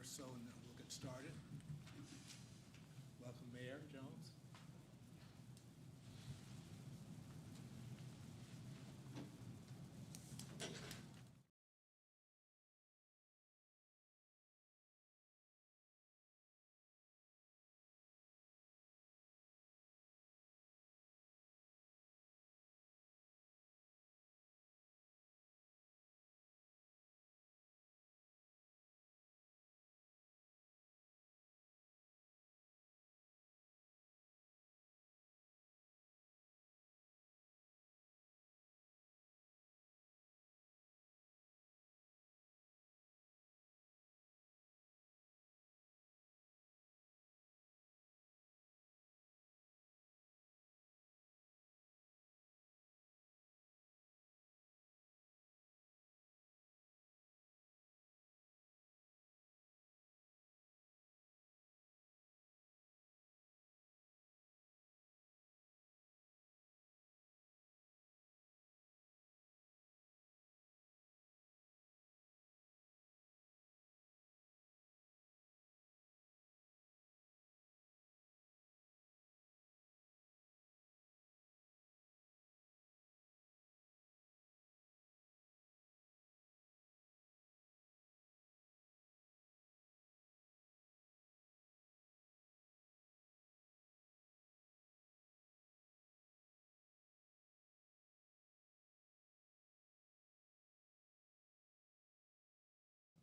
or so, and then we'll get started. Welcome, Mayor Jones.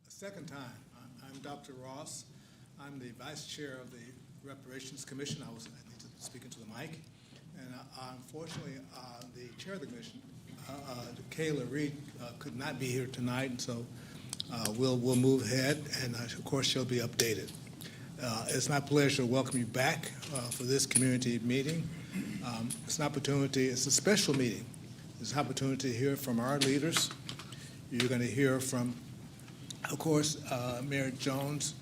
A second time, I'm Dr. Ross. I'm the Vice Chair of the Reparations Commission. I need to speak into the mic. And unfortunately, the Chair of the Commission, Kayla Reed, could not be here tonight, and so we'll move ahead, and of course she'll be updated. It's my pleasure to welcome you back for this community meeting. It's an opportunity, it's a special meeting. It's an opportunity to hear from our leaders. You're going to hear from, of course, Mayor Jones,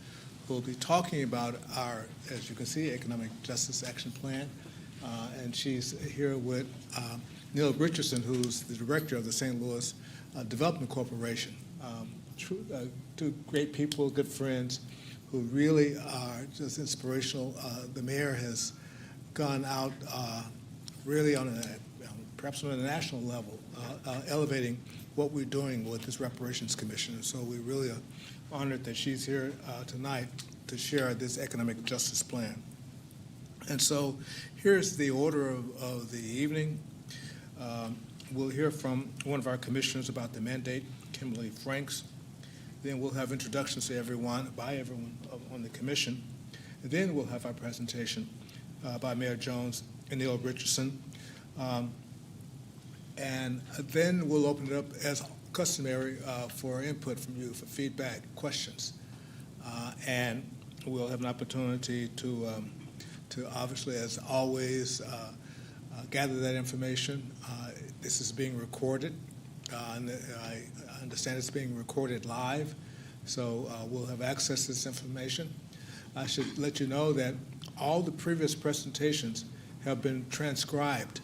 who will be talking about our, as you can see, Economic Justice Action Plan. And she's here with Neil Richardson, who's the director of the St. Louis Development Corporation. Two great people, good friends, who really are just inspirational. The mayor has gone out really on perhaps on a national level, elevating what we're doing with this Reparations Commission. And so we really are honored that she's here tonight to share this economic justice plan. And so here's the order of the evening. We'll hear from one of our commissioners about the mandate, Kimberly Franks. Then we'll have introductions to everyone, by everyone on the commission. And then we'll have our presentation by Mayor Jones and Neil Richardson. And then we'll open it up as customary for input from you, for feedback, questions. And we'll have an opportunity to obviously, as always, gather that information. This is being recorded, and I understand it's being recorded live, so we'll have access to this information. I should let you know that all the previous presentations have been transcribed,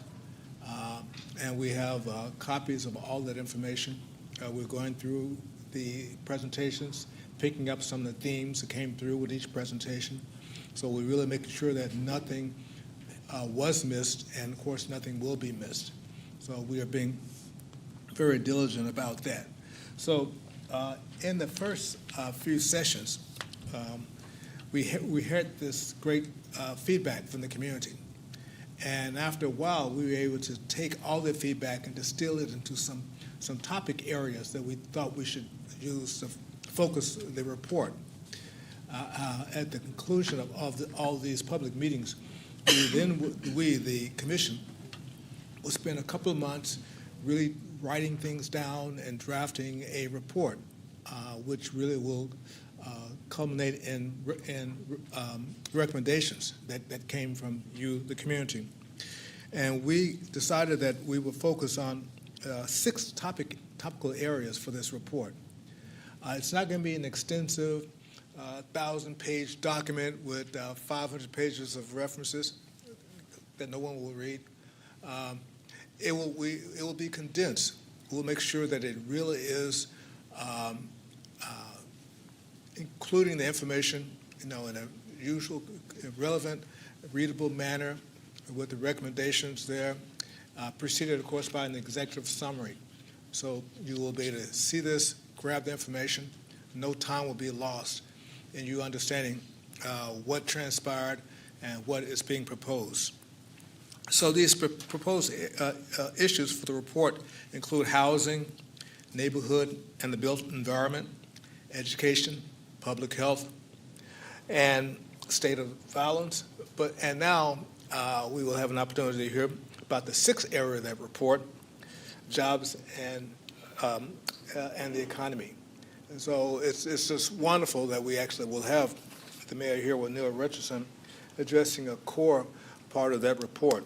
and we have copies of all that information. We're going through the presentations, picking up some of the themes that came through with each presentation. So we're really making sure that nothing was missed, and of course nothing will be missed. So we are being very diligent about that. So in the first few sessions, we had this great feedback from the community. And after a while, we were able to take all the feedback and distill it into some topic areas that we thought we should use to focus the report. At the conclusion of all these public meetings, we, the commission, will spend a couple of months really writing things down and drafting a report, which really will culminate in recommendations that came from you, the community. And we decided that we would focus on 6 topical areas for this report. It's not going to be an extensive 1,000-page document with 500 pages of references that no one will read. It will be condensed. We'll make sure that it really is including the information, in a usual, relevant, readable manner with the recommendations there, preceded, of course, by an executive summary. So you will be able to see this, grab the information. No time will be lost in you understanding what transpired and what is being proposed. So these proposed issues for the report include housing, neighborhood and the built environment, education, public health, and state of violence. And now we will have an opportunity to hear about the sixth area of that report, jobs and the economy. And so it's just wonderful that we actually will have the mayor here with Neil Richardson addressing a core part of that report.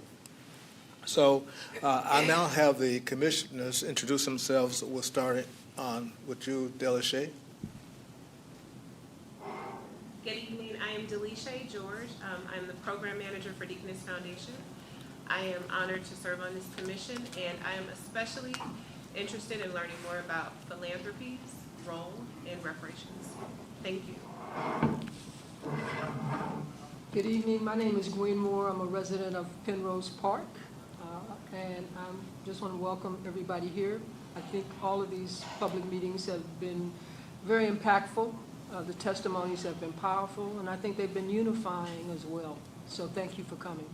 So I now have the commissioners introduce themselves. We'll start on with you, Delishay. Good evening. I am Delishay George. I'm the program manager for Deaconess Foundation. I am honored to serve on this commission, and I am especially interested in learning more about philanthropy's role in reparations. Thank you. Good evening. My name is Gwen Moore. I'm a resident of Penrose Park, and I just want to welcome everybody here. I think all of these public meetings have been very impactful. The testimonies have been powerful, and I think they've been unifying as well. So thank you for coming.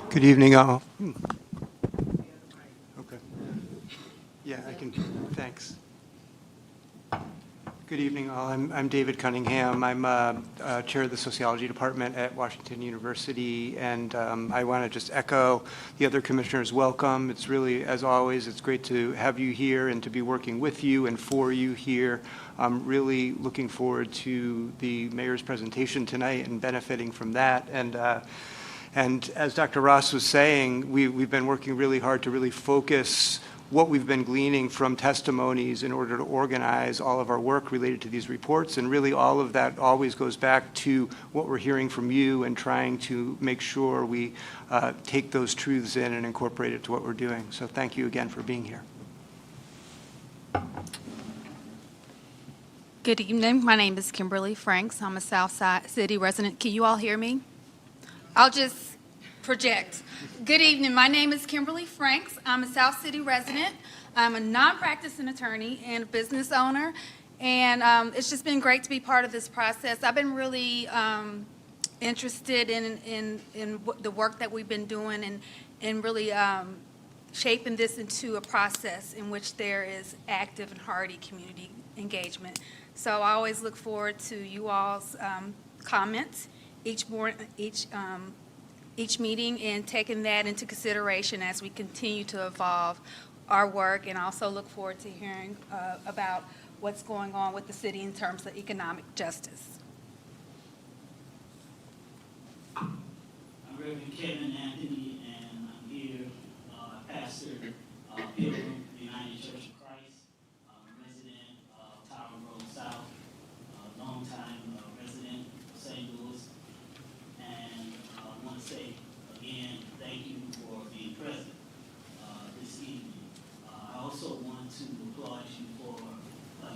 Good evening, all. Okay. Yeah, I can. Thanks. Good evening, all. I'm David Cunningham. I'm chair of the sociology department at Washington University, and I want to just echo the other commissioners' welcome. It's really, as always, it's great to have you here and to be working with you and for you here. I'm really looking forward to the mayor's presentation tonight and benefiting from that. And as Dr. Ross was saying, we've been working really hard to really focus what we've been gleaning from testimonies in order to organize all of our work related to these reports. And really all of that always goes back to what we're hearing from you and trying to make sure we take those truths in and incorporate it to what we're doing. So thank you again for being here. Good evening. My name is Kimberly Franks. I'm a Southside City resident. Can you all hear me? I'll just project. Good evening. My name is Kimberly Franks. I'm a South City resident. I'm a non-practicing attorney and a business owner, and it's just been great to be part of this process. I've been really interested in the work that we've been doing and really shaping this into a process in which there is active and hearty community engagement. So I always look forward to you all's comments each meeting and taking that into consideration as we continue to evolve our work, and also look forward to hearing about what's going on with the city in terms of economic justice. I'm Reverend Kevin Anthony, and I'm here, pastor Pilgrim United Church of Christ, resident of Tower Road South, longtime resident of St. Louis. And I want to say again, thank you for being present this evening. I also want to applaud you for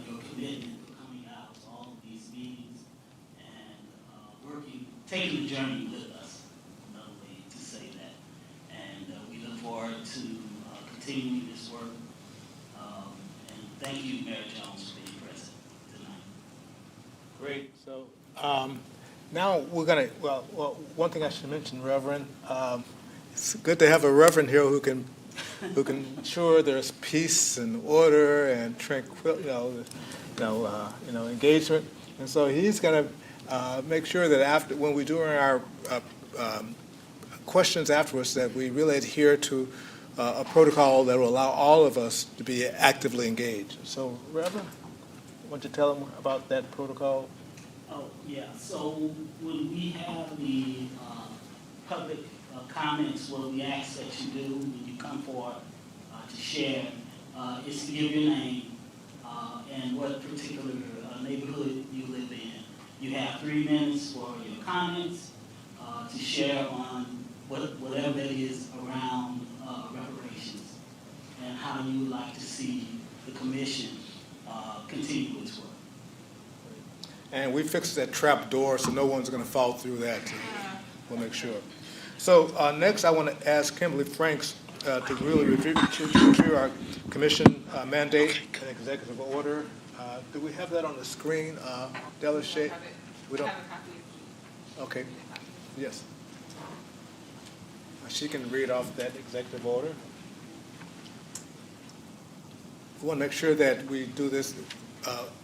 your commitment for coming out to all of these meetings and taking the journey with us, another way to say that. And we look forward to continuing this work. And thank you, Mayor Jones, for being present tonight. Great. So now we're going to, well, one thing I should mention, Reverend, it's good to have a Reverend here who can ensure there's peace and order and tranquility, engagement. And so he's going to make sure that when we do our questions afterwards, that we really adhere to a protocol that will allow all of us to be actively engaged. So, Reverend, why don't you tell them about that protocol? Oh, yeah. So when we have the public comments, what we ask that you do when you come forward to share is to give your name and what particular neighborhood you live in. You have 3 minutes for your comments to share on whatever it is around reparations and how you would like to see the commission continue its work. And we fixed that trap door, so no one's going to fall through that. We'll make sure. So next, I want to ask Kimberly Franks to really review our commission mandate and executive order. Do we have that on the screen, Delishay? We don't. Okay. Yes. She can read off that executive order. We want to make sure that we do this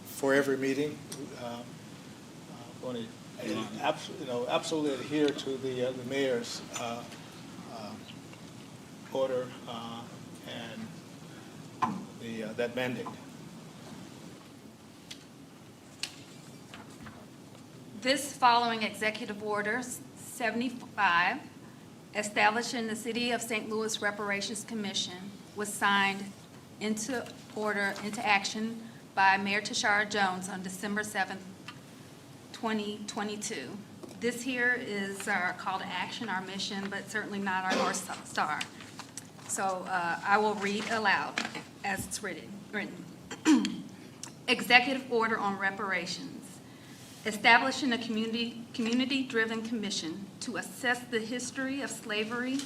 for every meeting. Want to absolutely adhere to the mayor's order and that mandate. This following Executive Order 75, establishing the City of St. Louis Reparations Commission, was signed into action by Mayor Tashara Jones on December 7th, 2022. This here is our call to action, our mission, but certainly not our North Star. So I will read aloud as it's written. Executive Order on Reparations. Establishing a community-driven commission to assess the history of slavery,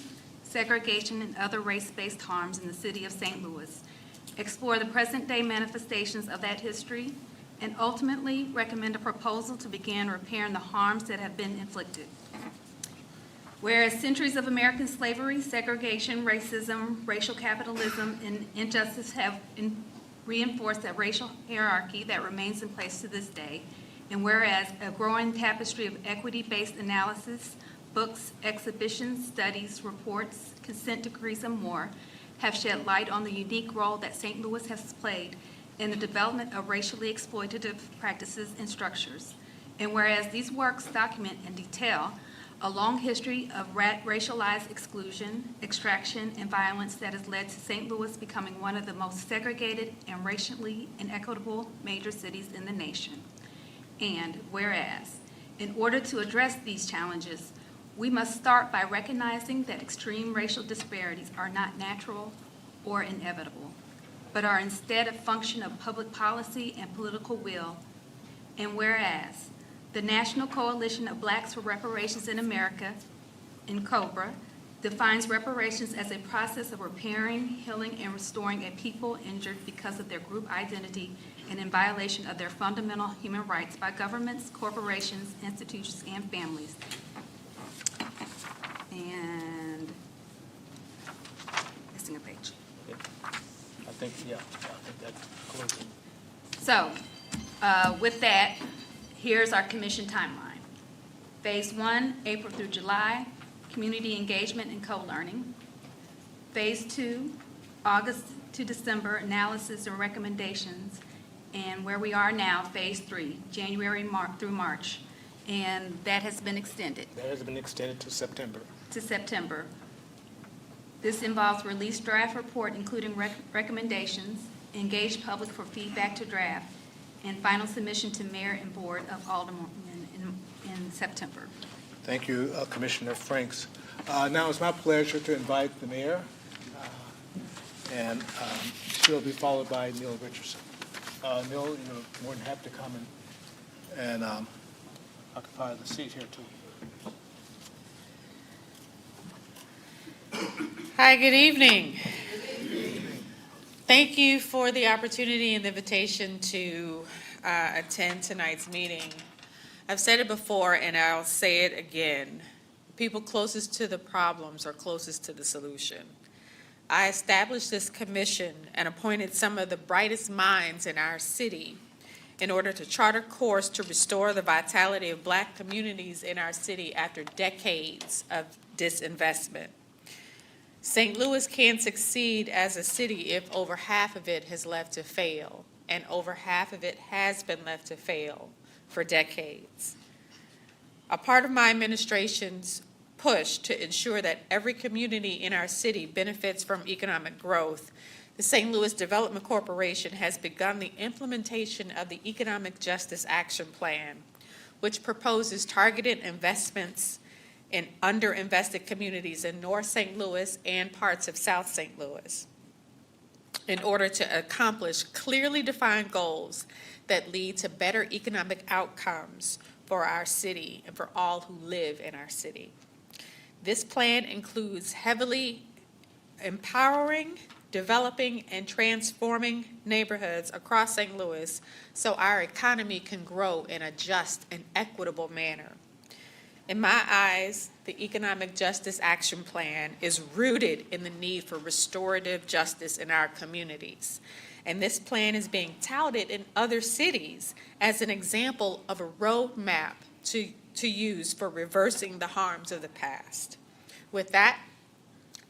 segregation, and other race-based harms in the city of St. Louis, explore the present-day manifestations of that history, and ultimately recommend a proposal to begin repairing the harms that have been inflicted. Whereas centuries of American slavery, segregation, racism, racial capitalism, and injustice have reinforced a racial hierarchy that remains in place to this day, and whereas a growing tapestry of equity-based analysis, books, exhibitions, studies, reports, consent decrees, and more have shed light on the unique role that St. Louis has played in the development of racially exploitative practices and structures. And whereas these works document in detail a long history of racialized exclusion, extraction, and violence that has led to St. Louis becoming one of the most segregated and racially inequitable major cities in the nation. And whereas, in order to address these challenges, we must start by recognizing that extreme racial disparities are not natural or inevitable, but are instead a function of public policy and political will. And whereas, the National Coalition of Blacks for Reparations in America, in COBRA, defines reparations as a process of repairing, healing, and restoring a people injured because of their group identity and in violation of their fundamental human rights by governments, corporations, institutions, and families. And missing a page. I think that closes. So, with that, here's our commission timeline. Phase 1, April through July, community engagement and co-learning. Phase 2, August to December, analysis and recommendations. And where we are now, Phase 3, January through March. And that has been extended. That has been extended to September. This involves release draft report, including recommendations, engage public for feedback to draft, and final submission to mayor and board of aldermen in September. Thank you, Commissioner Franks. Now it's my pleasure to invite the mayor, and she'll be followed by Neil Richardson. Neil, you're more than happy to come and occupy the seat here too. Hi, good evening. Thank you for the opportunity and the invitation to attend tonight's meeting. I've said it before and I'll say it again. People closest to the problems are closest to the solution. I established this commission and appointed some of the brightest minds in our city in order to chart a course to restore the vitality of Black communities in our city after decades of disinvestment. St. Louis can't succeed as a city if over half of it has left to fail, and over half of it has been left to fail for decades. A part of my administration's push to ensure that every community in our city benefits from economic growth, the St. Louis Development Corporation has begun the implementation of the Economic Justice Action Plan, which proposes targeted investments in underinvested communities in North St. Louis and parts of South St. Louis. in order to accomplish clearly defined goals that lead to better economic outcomes for our city and for all who live in our city. This plan includes heavily empowering, developing, and transforming neighborhoods across St. Louis so our economy can grow in a just and equitable manner. In my eyes, the Economic Justice Action Plan is rooted in the need for restorative justice in our communities. And this plan is being touted in other cities as an example of a roadmap to use for reversing the harms of the past. With that,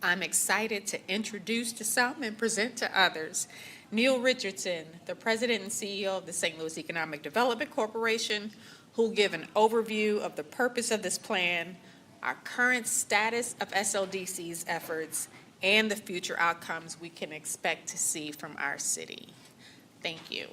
I'm excited to introduce to some and present to others Neil Richardson, the President and CEO of the St. Louis Economic Development Corporation, who will give an overview of the purpose of this plan, our current status of SLDC's efforts, and the future outcomes we can expect to see from our city. Thank you.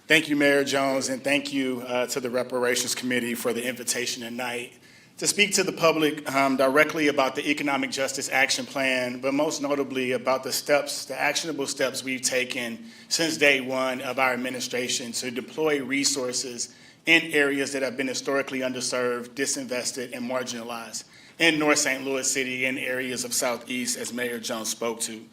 Thank you, Mayor Jones, and thank you to the Reparations Committee for the invitation tonight to speak to the public directly about the Economic Justice Action Plan, but most notably about the steps, the actionable steps we've taken since day one of our administration to deploy resources in areas that have been historically underserved, disinvested, and marginalized in North St. Louis City and areas of Southeast, as Mayor Jones spoke to.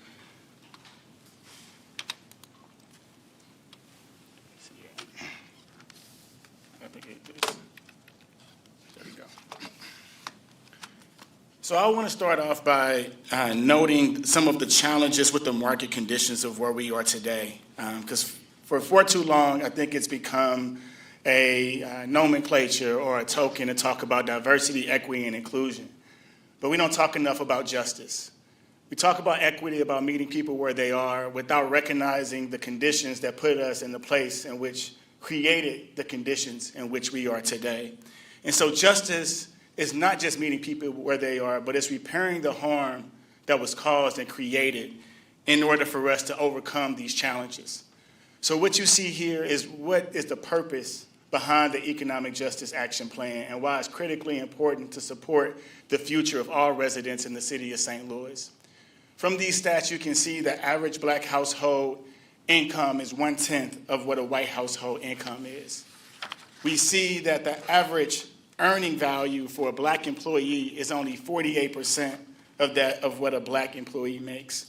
So I want to start off by noting some of the challenges with the market conditions of where we are today. Because for too long, I think it's become a nomenclature or a token to talk about diversity, equity, and inclusion. But we don't talk enough about justice. We talk about equity, about meeting people where they are, without recognizing the conditions that put us in the place in which created the conditions in which we are today. And so justice is not just meeting people where they are, but it's repairing the harm that was caused and created in order for us to overcome these challenges. So what you see here is what is the purpose behind the Economic Justice Action Plan and why it's critically important to support the future of all residents in the city of St. Louis. From these stats, you can see the average Black household income is 1/10 of what a white household income is. We see that the average earning value for a Black employee is only 48% of that of what a Black employee makes.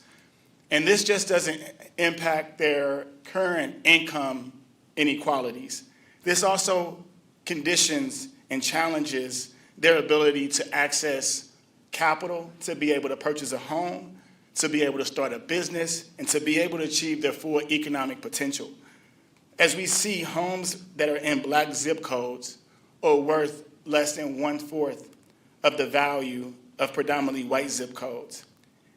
And this just doesn't impact their current income inequalities. This also conditions and challenges their ability to access capital, to be able to purchase a home, to be able to start a business, and to be able to achieve their full economic potential. As we see, homes that are in Black zip codes are worth less than 1/4 of the value of predominantly white zip codes.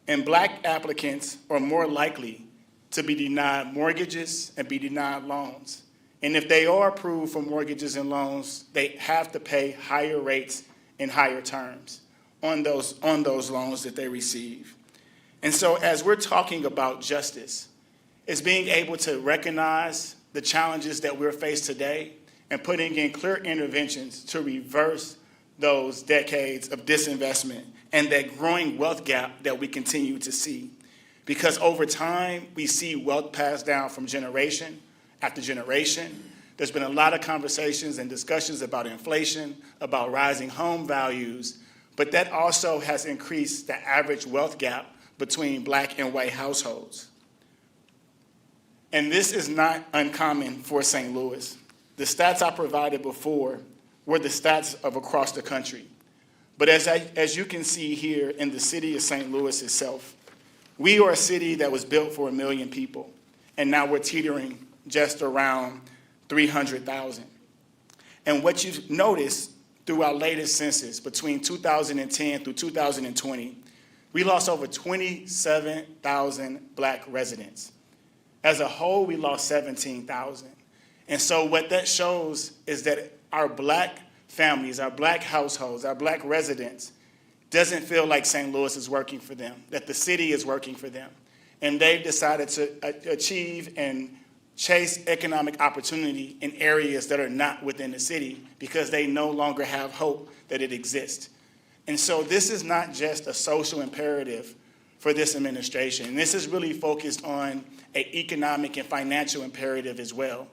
And Black applicants are more likely to be denied mortgages and be denied loans. And if they are approved for mortgages and loans, they have to pay higher rates and higher terms on those loans that they receive. And so as we're talking about justice, it's being able to recognize the challenges that we're faced today and putting in clear interventions to reverse those decades of disinvestment and that growing wealth gap that we continue to see. Because over time, we see wealth passed down from generation after generation. There's been a lot of conversations and discussions about inflation, about rising home values, but that also has increased the average wealth gap between Black and white households. And this is not uncommon for St. Louis. The stats I provided before were the stats of across the country. But as you can see here in the city of St. Louis itself, we are a city that was built for 1 million people, and now we're teetering just around 300,000. And what you've noticed through our latest census between 2010 through 2020, we lost over 27,000 Black residents. As a whole, we lost 17,000. And so what that shows is that our Black families, our Black households, our Black residents doesn't feel like St. Louis is working for them, that the city is working for them. And they've decided to achieve and chase economic opportunity in areas that are not within the city because they no longer have hope that it exists. And so this is not just a social imperative for this administration. This is really focused on an economic and financial imperative as well.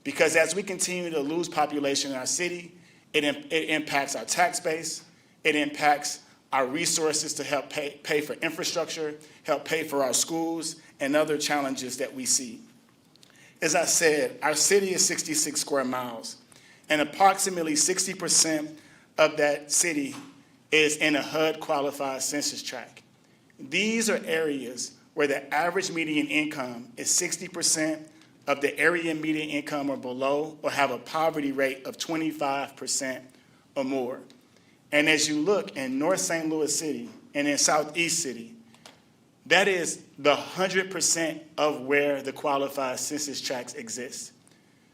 Because as we continue to lose population in our city, it impacts our tax base, it impacts our resources to help pay for infrastructure, help pay for our schools, and other challenges that we see. As I said, our city is 66 square miles, and approximately 60% of that city is in a HUD-qualified census tract. These are areas where the average median income is 60% of the area median income or below, or have a poverty rate of 25% or more. And as you look in North St. Louis City and in Southeast City, that is the 100% of where the qualified census tracts exist.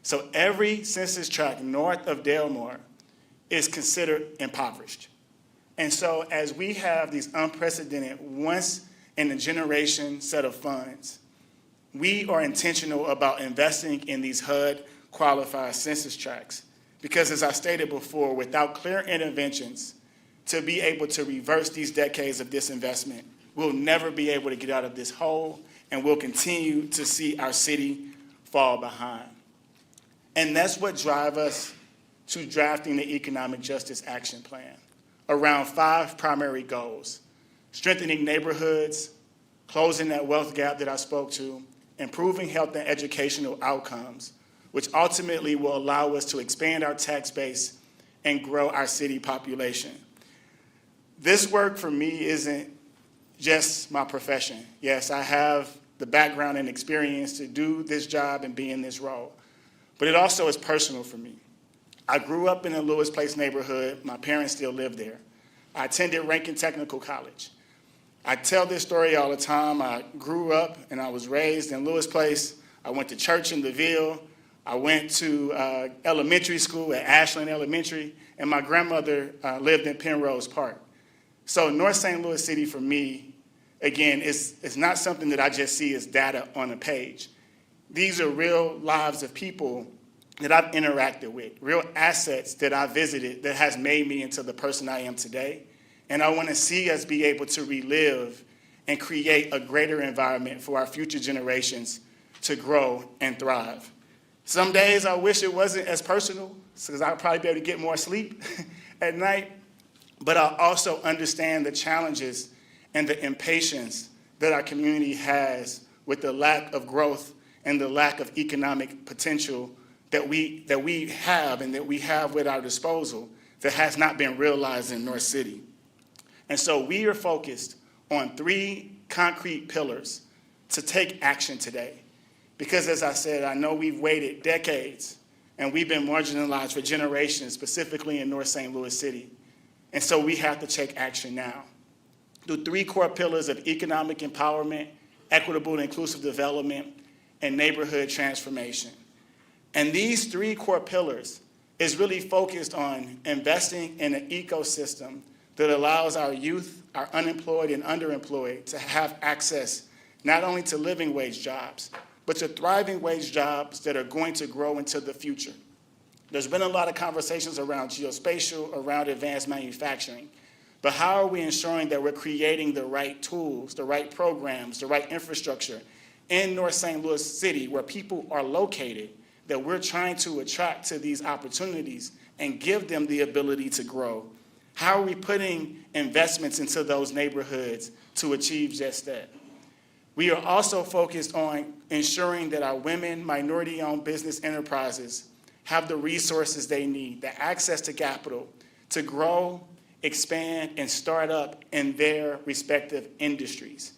So every census tract north of Delmar is considered impoverished. And so as we have these unprecedented, once-in-a-generation set of funds, we are intentional about investing in these HUD-qualified census tracts. Because as I stated before, without clear interventions to be able to reverse these decades of disinvestment, we'll never be able to get out of this hole, and we'll continue to see our city fall behind. And that's what drives us to drafting the Economic Justice Action Plan around 5 primary goals: strengthening neighborhoods, closing that wealth gap that I spoke to, improving health and educational outcomes, which ultimately will allow us to expand our tax base and grow our city population. This work for me isn't just my profession. Yes, I have the background and experience to do this job and be in this role, but it also is personal for me. I grew up in a Lewis Place neighborhood. My parents still live there. I attended Rankin Technical College. I tell this story all the time. I grew up and I was raised in Lewis Place. I went to church in the Ville. I went to elementary school at Ashland Elementary, and my grandmother lived in Penrose Park. So North St. Louis City for me, again, it's not something that I just see as data on a page. These are real lives of people that I've interacted with, real assets that I visited that has made me into the person I am today. And I want to see us be able to relive and create a greater environment for our future generations to grow and thrive. Some days I wish it wasn't as personal, because I'd probably be able to get more sleep at night. But I also understand the challenges and the impatience that our community has with the lack of growth and the lack of economic potential that we have and that we have with our disposal that has not been realized in North City. And so we are focused on 3 concrete pillars to take action today. Because as I said, I know we've waited decades and we've been marginalized for generations, specifically in North St. Louis City. And so we have to take action now. Through 3 core pillars of economic empowerment, equitable and inclusive development, and neighborhood transformation. And these 3 core pillars is really focused on investing in an ecosystem that allows our youth, our unemployed and underemployed, to have access not only to living wage jobs, but to thriving wage jobs that are going to grow into the future. There's been a lot of conversations around geospatial, around advanced manufacturing, but how are we ensuring that we're creating the right tools, the right programs, the right infrastructure in North St. Louis City where people are located, that we're trying to attract to these opportunities and give them the ability to grow? How are we putting investments into those neighborhoods to achieve just that? We are also focused on ensuring that our women, minority-owned business enterprises have the resources they need, the access to capital to grow, expand, and start up in their respective industries.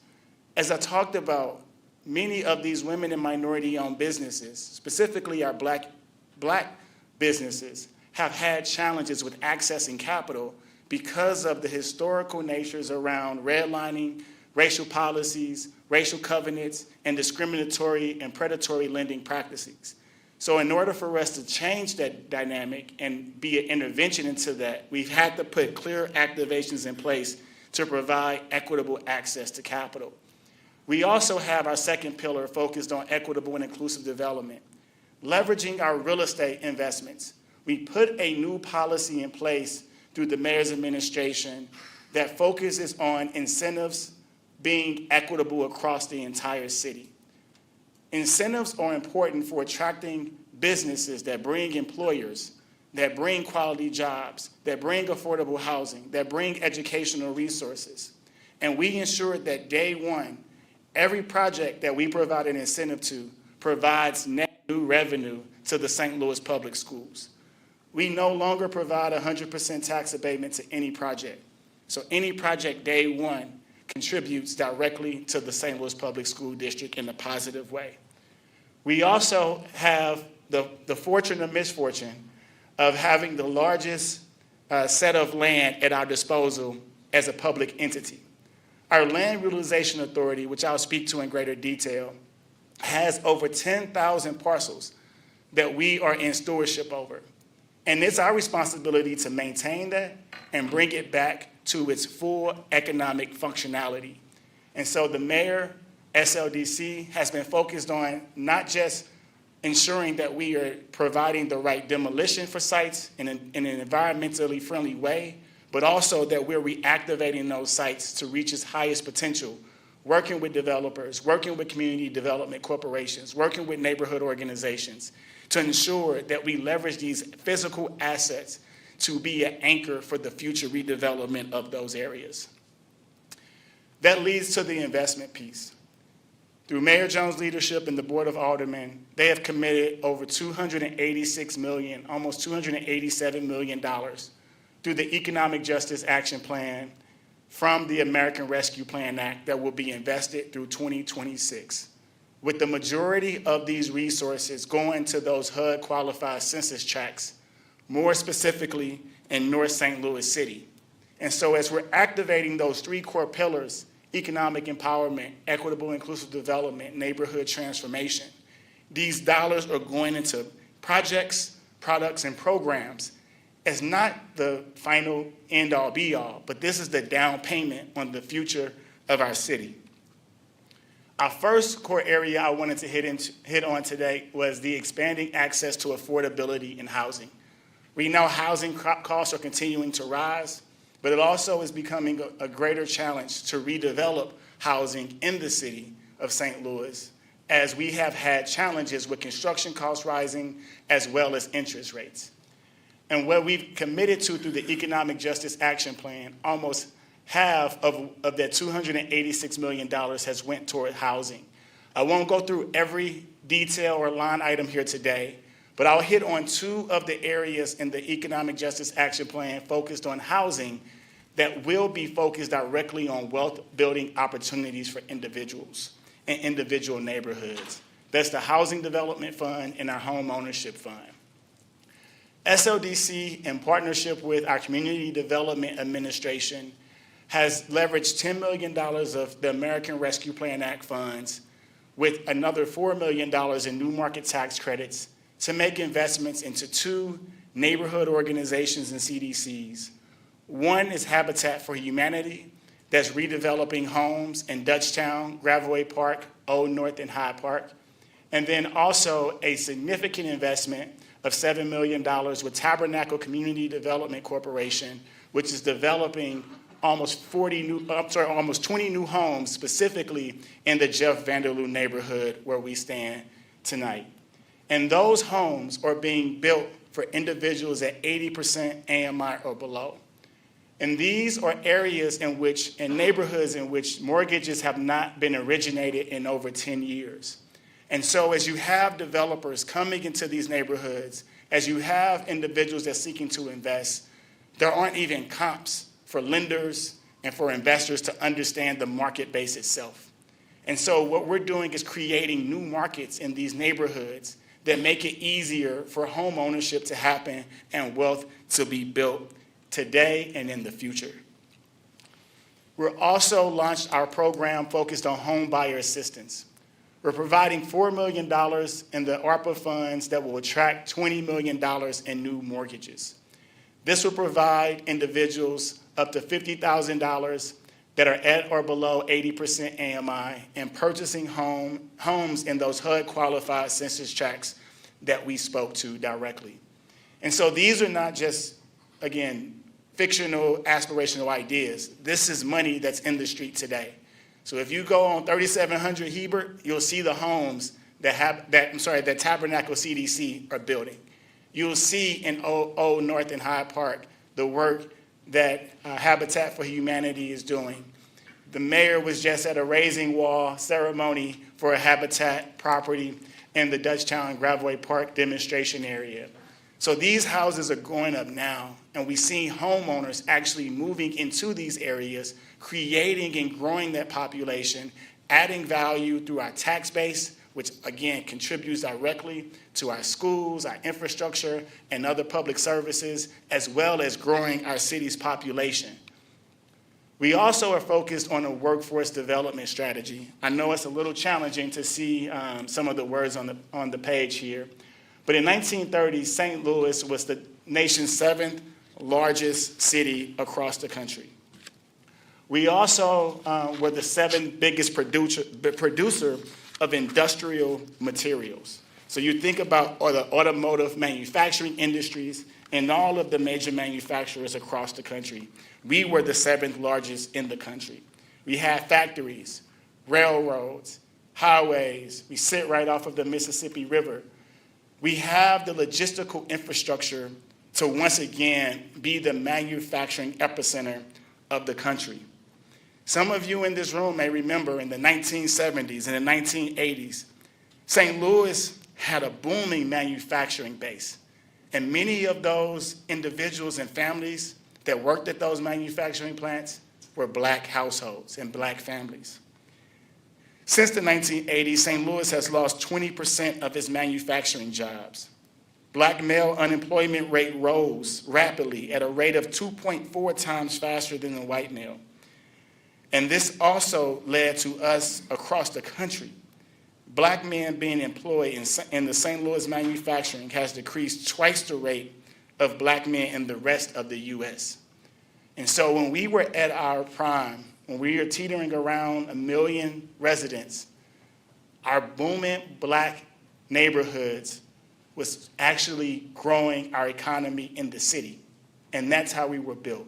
As I talked about, many of these women and minority-owned businesses, specifically our black businesses, have had challenges with accessing capital because of the historical natures around redlining, racial policies, racial covenants, and discriminatory and predatory lending practices. So in order for us to change that dynamic and be an intervention into that, we've had to put clear activations in place to provide equitable access to capital. We also have our second pillar focused on equitable and inclusive development, leveraging our real estate investments. We put a new policy in place through the mayor's administration that focuses on incentives being equitable across the entire city. Incentives are important for attracting businesses that bring employers, that bring quality jobs, that bring affordable housing, that bring educational resources. And we ensured that day one, every project that we provide an incentive to provides net new revenue to the St. Louis Public Schools. We no longer provide 100% tax abatement to any project. So any project day one contributes directly to the St. Louis Public School District in a positive way. We also have the fortune or misfortune of having the largest set of land at our disposal as a public entity. Our Land Utilization Authority, which I'll speak to in greater detail, has over 10,000 parcels that we are in stewardship over. And it's our responsibility to maintain that and bring it back to its full economic functionality. And so the mayor, SLDC, has been focused on not just ensuring that we are providing the right demolition for sites in an environmentally friendly way, but also that we're reactivating those sites to reach its highest potential, working with developers, working with community development corporations, working with neighborhood organizations to ensure that we leverage these physical assets to be an anchor for the future redevelopment of those areas. That leads to the investment piece. Through Mayor Jones' leadership and the Board of Aldermen, they have committed over $286 million, almost $287 million through the Economic Justice Action Plan from the American Rescue Plan Act that will be invested through 2026, with the majority of these resources going to those HUD-qualified census tracts, more specifically in North St. Louis City. And so as we're activating those three core pillars, economic empowerment, equitable inclusive development, neighborhood transformation, these dollars are going into projects, products, and programs as not the final end-all be-all, but this is the down payment on the future of our city. Our first core area I wanted to hit on today was the expanding access to affordability in housing. We know housing costs are continuing to rise, but it also is becoming a greater challenge to redevelop housing in the city of St. Louis, as we have had challenges with construction costs rising as well as interest rates. And what we've committed to through the Economic Justice Action Plan, almost half of that $286 million has went toward housing. I won't go through every detail or line item here today, but I'll hit on two of the areas in the Economic Justice Action Plan focused on housing that will be focused directly on wealth-building opportunities for individuals and individual neighborhoods. That's the Housing Development Fund and our Home Ownership Fund. SLDC, in partnership with our Community Development Administration, has leveraged $10 million of the American Rescue Plan Act funds with another $4 million in new market tax credits to make investments into two neighborhood organizations and CDCs. One is Habitat for Humanity, that's redeveloping homes in Dutchtown, Graveway Park, Old North, and Hyde Park. And then also a significant investment of $7 million with Tabernacle Community Development Corporation, which is developing almost 20 new homes specifically in the Jeff Vanderloo neighborhood where we stand tonight. And those homes are being built for individuals at 80% AMI or below. And these are areas in neighborhoods in which mortgages have not been originated in over 10 years. And so as you have developers coming into these neighborhoods, as you have individuals that are seeking to invest, there aren't even comps for lenders and for investors to understand the market base itself. And so what we're doing is creating new markets in these neighborhoods that make it easier for home ownership to happen and wealth to be built today and in the future. We're also launched our program focused on home buyer assistance. We're providing $4 million in the ARPA funds that will attract $20 million in new mortgages. This will provide individuals up to $50,000 that are at or below 80% AMI and purchasing homes in those HUD-qualified census tracts that we spoke to directly. And so these are not just, again, fictional, aspirational ideas. This is money that's in the street today. So if you go on 3700 Hebert, you'll see the homes that Tabernacle CDC are building. You'll see in Old North and Hyde Park the work that Habitat for Humanity is doing. The mayor was just at a raising wall ceremony for a Habitat property in the Dutchtown Graveway Park demonstration area. So these houses are going up now, and we see homeowners actually moving into these areas, creating and growing that population, adding value through our tax base, which again contributes directly to our schools, our infrastructure, and other public services, as well as growing our city's population. We also are focused on a workforce development strategy. I know it's a little challenging to see some of the words on the page here, but in 1930, St. Louis was the nation's 7th largest city across the country. We also were the 7th biggest producer of industrial materials. So you think about the automotive manufacturing industries and all of the major manufacturers across the country. We were the 7th largest in the country. We had factories, railroads, highways. We sit right off of the Mississippi River. We have the logistical infrastructure to once again be the manufacturing epicenter of the country. Some of you in this room may remember in the 1970s and the 1980s, St. Louis had a booming manufacturing base. And many of those individuals and families that worked at those manufacturing plants were Black households and Black families. Since the 1980s, St. Louis has lost 20% of its manufacturing jobs. Black male unemployment rate rose rapidly at a rate of 2.4 times faster than the white male. And this also led to us across the country. Black men being employed in the St. Louis manufacturing has decreased twice the rate of Black men in the rest of the U.S. And so when we were at our prime, when we were teetering around 1 million residents, our booming Black neighborhoods was actually growing our economy in the city. And that's how we were built.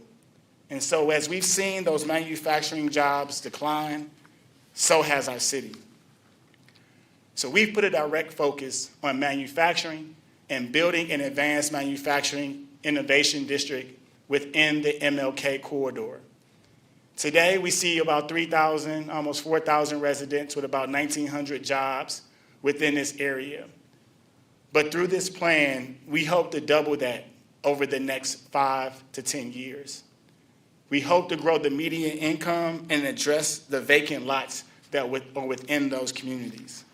And so as we've seen those manufacturing jobs decline, so has our city. So we've put a direct focus on manufacturing and building an advanced manufacturing innovation district within the MLK corridor. Today, we see about 3,000, almost 4,000 residents with about 1,900 jobs within this area. But through this plan, we hope to double that over the next 5 to 10 years. We hope to grow the median income and address the vacant lots that are within those communities.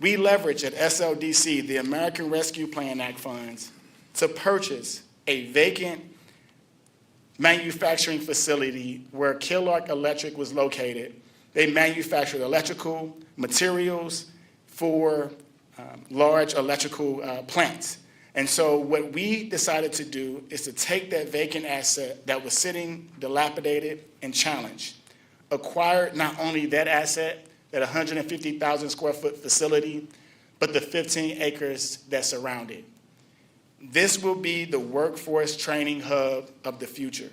We leverage at SLDC the American Rescue Plan Act funds to purchase a vacant manufacturing facility where Killark Electric was located. They manufactured electrical materials for large electrical plants. And so what we decided to do is to take that vacant asset that was sitting dilapidated and challenged, acquire not only that asset, that 150,000 square foot facility, but the 15 acres that surround it. This will be the workforce training hub of the future.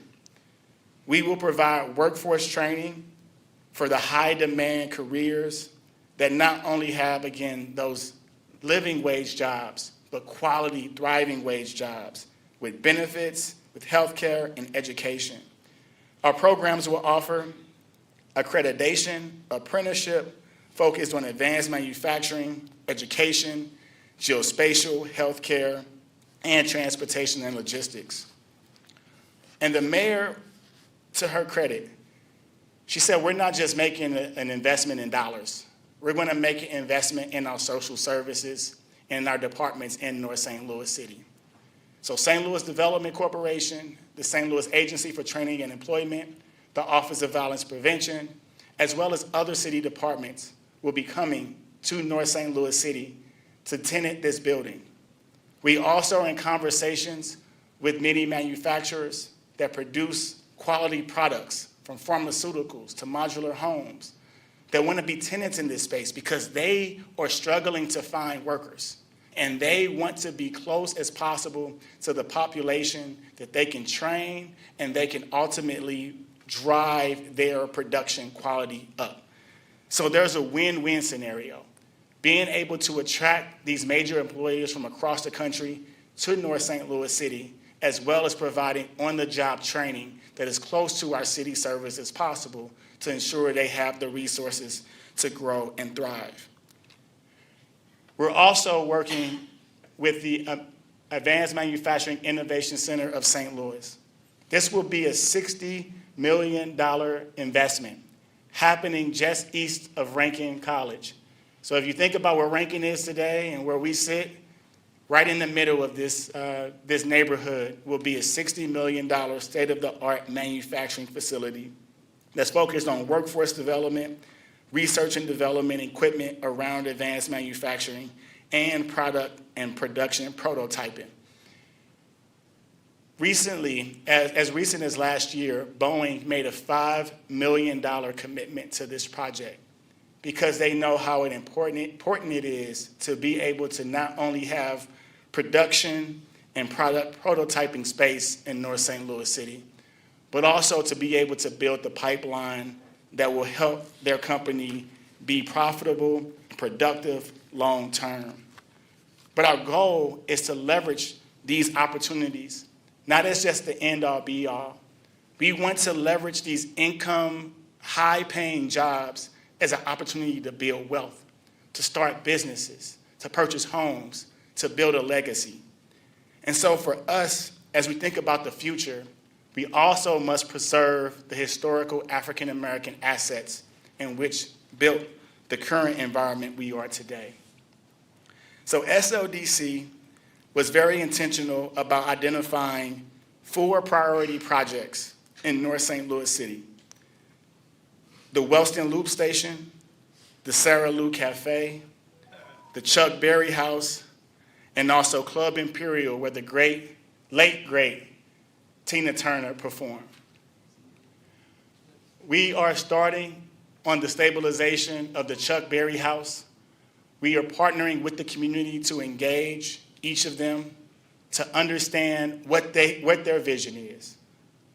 We will provide workforce training for the high demand careers that not only have, again, those living wage jobs, but quality, thriving wage jobs with benefits, with healthcare and education. Our programs will offer accreditation, apprenticeship, focused on advanced manufacturing, education, geospatial, healthcare, and transportation and logistics. And the mayor, to her credit, she said, we're not just making an investment in dollars. We're going to make an investment in our social services and our departments in North St. Louis City. So St. Louis Development Corporation, the St. Louis Agency for Training and Employment, the Office of Violence Prevention, as well as other city departments will be coming to North St. Louis City to tenant this building. We also are in conversations with many manufacturers that produce quality products, from pharmaceuticals to modular homes, that want to be tenants in this space because they are struggling to find workers. And they want to be close as possible to the population that they can train and they can ultimately drive their production quality up. So there's a win-win scenario. Being able to attract these major employers from across the country to North St. Louis City, as well as providing on-the-job training that is close to our city service as possible to ensure they have the resources to grow and thrive. We're also working with the Advanced Manufacturing Innovation Center of St. Louis. This will be a $60 million investment happening just east of Rankin College. So if you think about where Rankin is today and where we sit, right in the middle of this neighborhood will be a $60 million state-of-the-art manufacturing facility that's focused on workforce development, research and development equipment around advanced manufacturing, and product and production prototyping. Recently, as recent as last year, Boeing made a $5 million commitment to this project because they know how important it is to be able to not only have production and product prototyping space in North St. Louis City, but also to be able to build the pipeline that will help their company be profitable, productive, long-term. But our goal is to leverage these opportunities, not as just the end-all, be-all. We want to leverage these income, high-paying jobs as an opportunity to build wealth, to start businesses, to purchase homes, to build a legacy. And so for us, as we think about the future, we also must preserve the historical African-American assets in which built the current environment we are today. So SLDC was very intentional about identifying 4 priority projects in North St. Louis City: the Wellston Loop Station, the Sarah Lou Cafe, the Chuck Berry House, and also Club Imperial, where the late great Tina Turner performed. We are starting on the stabilization of the Chuck Berry House. We are partnering with the community to engage each of them to understand what their vision is.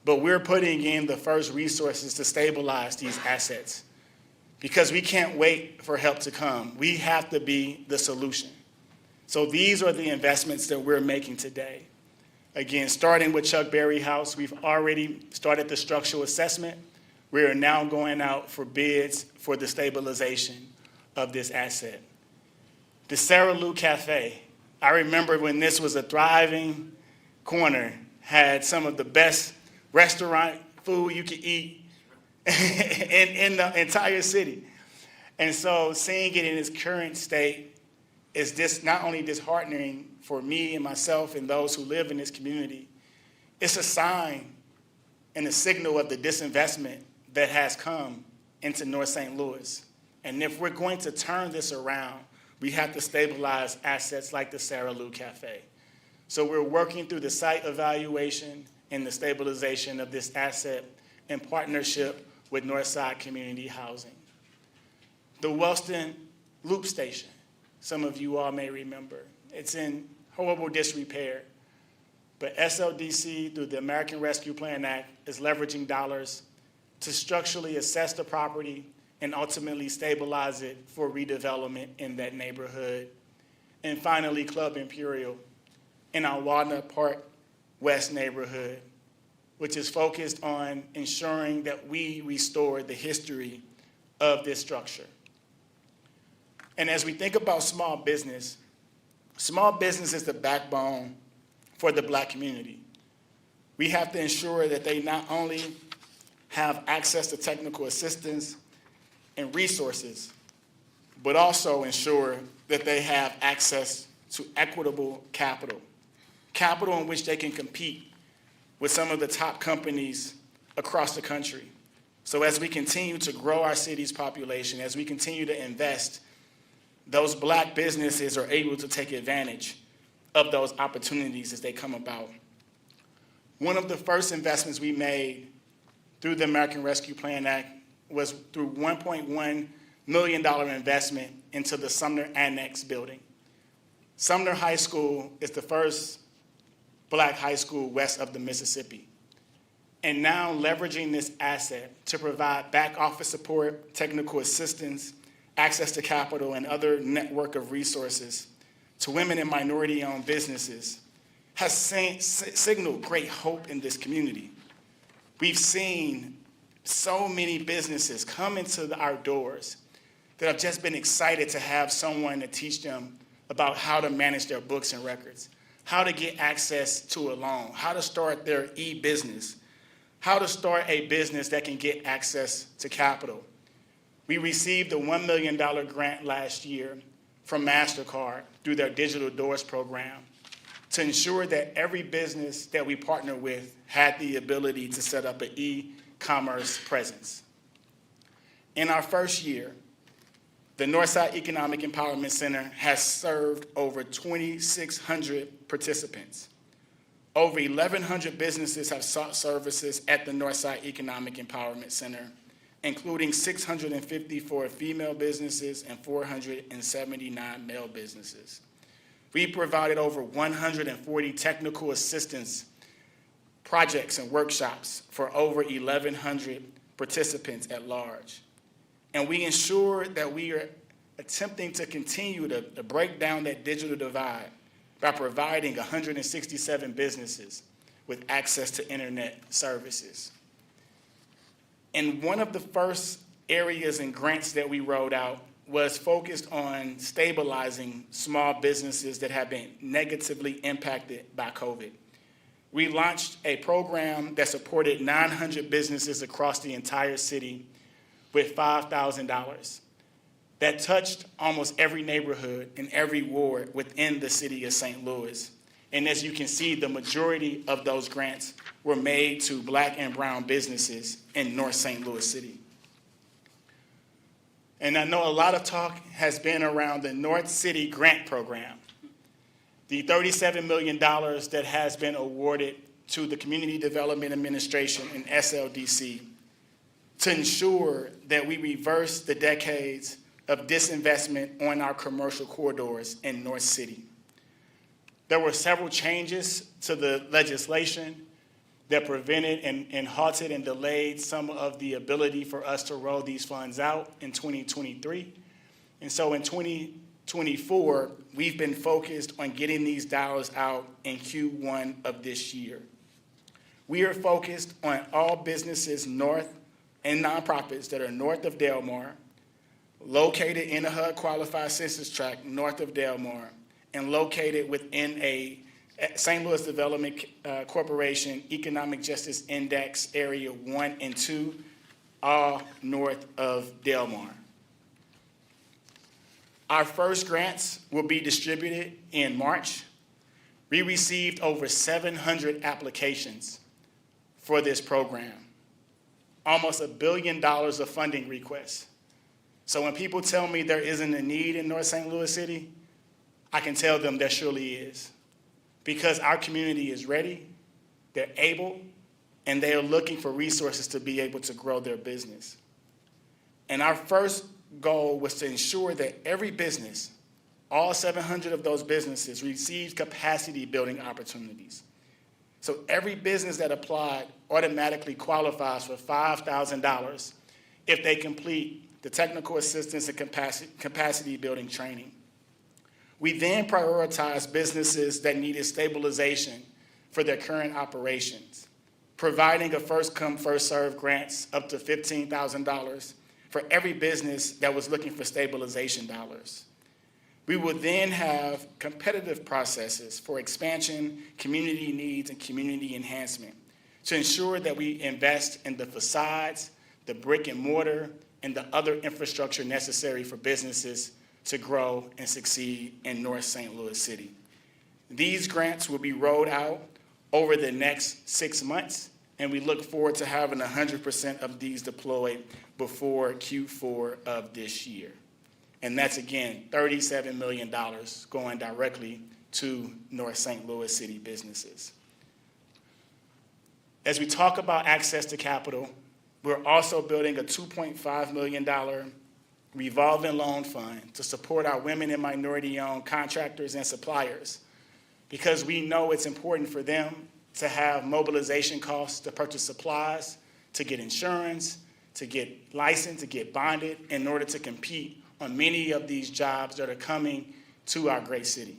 But we're putting in the first resources to stabilize these assets because we can't wait for help to come. We have to be the solution. So these are the investments that we're making today. Again, starting with Chuck Berry House, we've already started the structural assessment. We are now going out for bids for the stabilization of this asset. The Sarah Lou Cafe, I remember when this was a thriving corner, had some of the best restaurant food you could eat in the entire city. And so seeing it in its current state is not only disheartening for me and myself and those who live in this community, it's a sign and a signal of the disinvestment that has come into North St. Louis. And if we're going to turn this around, we have to stabilize assets like the Sarah Lou Cafe. So we're working through the site evaluation and the stabilization of this asset in partnership with Northside Community Housing. The Wellston Loop Station, some of you all may remember. It's in horrible disrepair, but SLDC, through the American Rescue Plan Act, is leveraging dollars to structurally assess the property and ultimately stabilize it for redevelopment in that neighborhood. And finally, Club Imperial in our Walnut Park West neighborhood, which is focused on ensuring that we restore the history of this structure. And as we think about small business is the backbone for the Black community. We have to ensure that they not only have access to technical assistance and resources, but also ensure that they have access to equitable capital in which they can compete with some of the top companies across the country. So as we continue to grow our city's population, as we continue to invest, those Black businesses are able to take advantage of those opportunities as they come about. One of the first investments we made through the American Rescue Plan Act was through $1.1 million investment into the Sumner Annex building. Sumner High School is the first Black high school west of the Mississippi. And now leveraging this asset to provide back office support, technical assistance, access to capital, and other network of resources to women and minority-owned businesses has signaled great hope in this community. We've seen so many businesses come into our doors that have just been excited to have someone to teach them about how to manage their books and records, how to get access to a loan, how to start their e-business, how to start a business that can get access to capital. We received a $1 million grant last year from MasterCard through their Digital Doors program to ensure that every business that we partner with had the ability to set up an e-commerce presence. In our first year, the Northside Economic Empowerment Center has served over 2,600 participants. Over 1,100 businesses have sought services at the Northside Economic Empowerment Center, including 654 female businesses and 479 male businesses. We provided over 140 technical assistance projects and workshops for over 1,100 participants at large. And we ensure that we are attempting to continue to break down that digital divide by providing 167 businesses with access to internet services. And one of the first areas and grants that we rolled out was focused on stabilizing small businesses that have been negatively impacted by COVID. We launched a program that supported 900 businesses across the entire city with $5,000 that touched almost every neighborhood and every ward within the city of St. Louis. And as you can see, the majority of those grants were made to Black and brown businesses in North St. Louis City. And I know a lot of talk has been around the North City Grant Program, the $37 million that has been awarded to the Community Development Administration and SLDC to ensure that we reverse the decades of disinvestment on our commercial corridors in North City. There were several changes to the legislation that prevented and halted and delayed some of the ability for us to roll these funds out in 2023. And so in 2024, we've been focused on getting these dollars out in Q1 of this year. We are focused on all businesses north and nonprofits that are north of Delmar, located in a HUD qualified census tract north of Delmar, and located within a St. Louis Development Corporation Economic Justice Index Area 1 and 2, all north of Delmar. Our first grants will be distributed in March. We received over 700 applications for this program, almost $1 billion of funding requests. So when people tell me there isn't a need in North St. Louis City, I can tell them there surely is, because our community is ready, they're able, and they are looking for resources to be able to grow their business. And our first goal was to ensure that every business, all 700 of those businesses, received capacity building opportunities. So every business that applied automatically qualifies for $5,000 if they complete the technical assistance and capacity building training. We then prioritized businesses that needed stabilization for their current operations, providing a first-come, first-served grants up to $15,000 for every business that was looking for stabilization dollars. We will then have competitive processes for expansion, community needs, and community enhancement to ensure that we invest in the facades, the brick and mortar, and the other infrastructure necessary for businesses to grow and succeed in North St. Louis City. These grants will be rolled out over the next 6 months, and we look forward to having 100% of these deployed before Q4 of this year. And that's, again, $37 million going directly to North St. Louis City businesses. As we talk about access to capital, we're also building a $2.5 million revolving loan fund to support our women and minority-owned contractors and suppliers, because we know it's important for them to have mobilization costs to purchase supplies, to get insurance, to get licensed, to get bonded in order to compete on many of these jobs that are coming to our great city.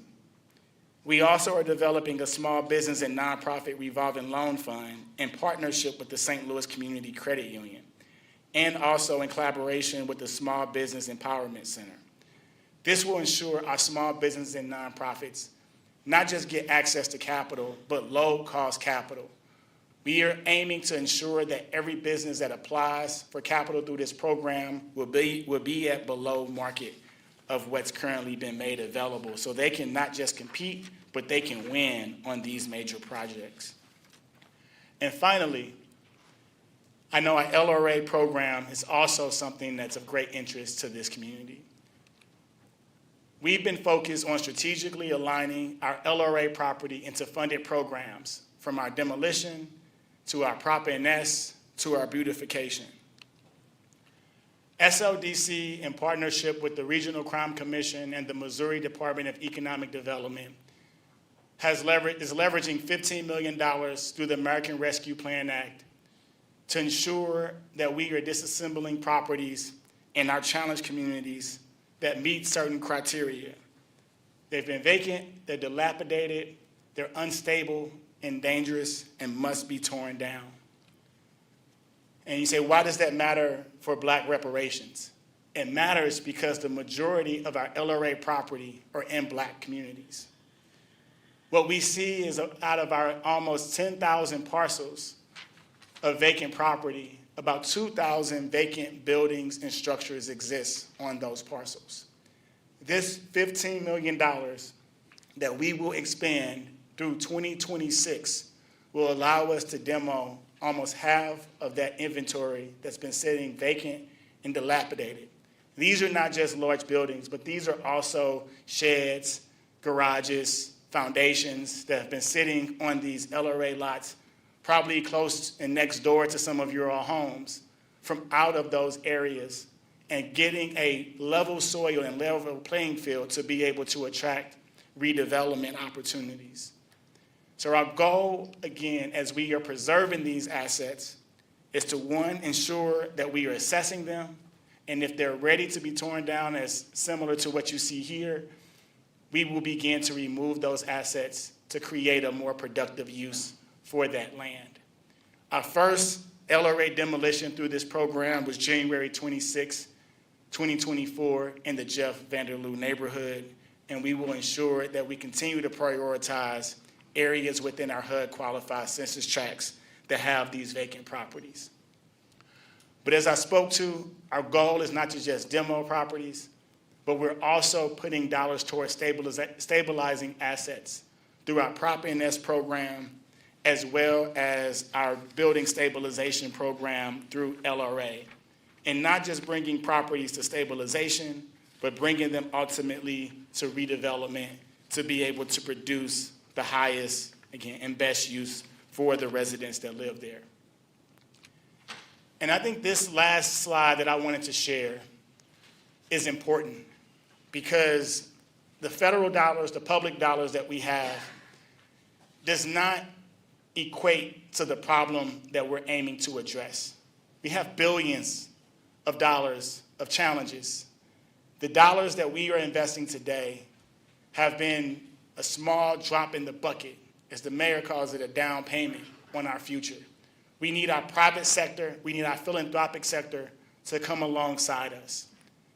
We also are developing a small business and nonprofit revolving loan fund in partnership with the St. Louis Community Credit Union, and also in collaboration with the Small Business Empowerment Center. This will ensure our small businesses and nonprofits not just get access to capital, but low-cost capital. We are aiming to ensure that every business that applies for capital through this program will be at below market of what's currently been made available, so they can not just compete, but they can win on these major projects. And finally, I know our LRA program is also something that's of great interest to this community. We've been focused on strategically aligning our LRA property into funded programs, from our demolition to our Prop NS to our beautification. SLDC, in partnership with the Regional Crime Commission and the Missouri Department of Economic Development, is leveraging $15 million through the American Rescue Plan Act to ensure that we are disassembling properties in our challenged communities that meet certain criteria. They've been vacant, they're dilapidated, they're unstable and dangerous and must be torn down. And you say, why does that matter for Black reparations? It matters because the majority of our LRA property are in Black communities. What we see is out of our almost 10,000 parcels of vacant property, about 2,000 vacant buildings and structures exist on those parcels. This $15 million that we will expand through 2026 will allow us to demo almost half of that inventory that's been sitting vacant and dilapidated. These are not just large buildings, but these are also sheds, garages, foundations that have been sitting on these LRA lots, probably close and next door to some of your homes, from out of those areas, and getting a level soil and level playing field to be able to attract redevelopment opportunities. So our goal, again, as we are preserving these assets, is to, one, ensure that we are assessing them, and if they're ready to be torn down, as similar to what you see here, we will begin to remove those assets to create a more productive use for that land. Our first LRA demolition through this program was January 26, 2024, in the Jeff Vanderloo neighborhood, and we will ensure that we continue to prioritize areas within our HUD-qualified census tracts that have these vacant properties. But as I spoke to, our goal is not to just demo properties, but we're also putting dollars towards stabilizing assets through our Prop NS program, as well as our building stabilization program through LRA. And not just bringing properties to stabilization, but bringing them ultimately to redevelopment to be able to produce the highest, again, and best use for the residents that live there. And I think this last slide that I wanted to share is important, because the federal dollars, the public dollars that we have, does not equate to the problem that we're aiming to address. We have billions of dollars of challenges. The dollars that we are investing today have been a small drop in the bucket, as the mayor calls it, a down payment on our future. We need our private sector, we need our philanthropic sector to come alongside us.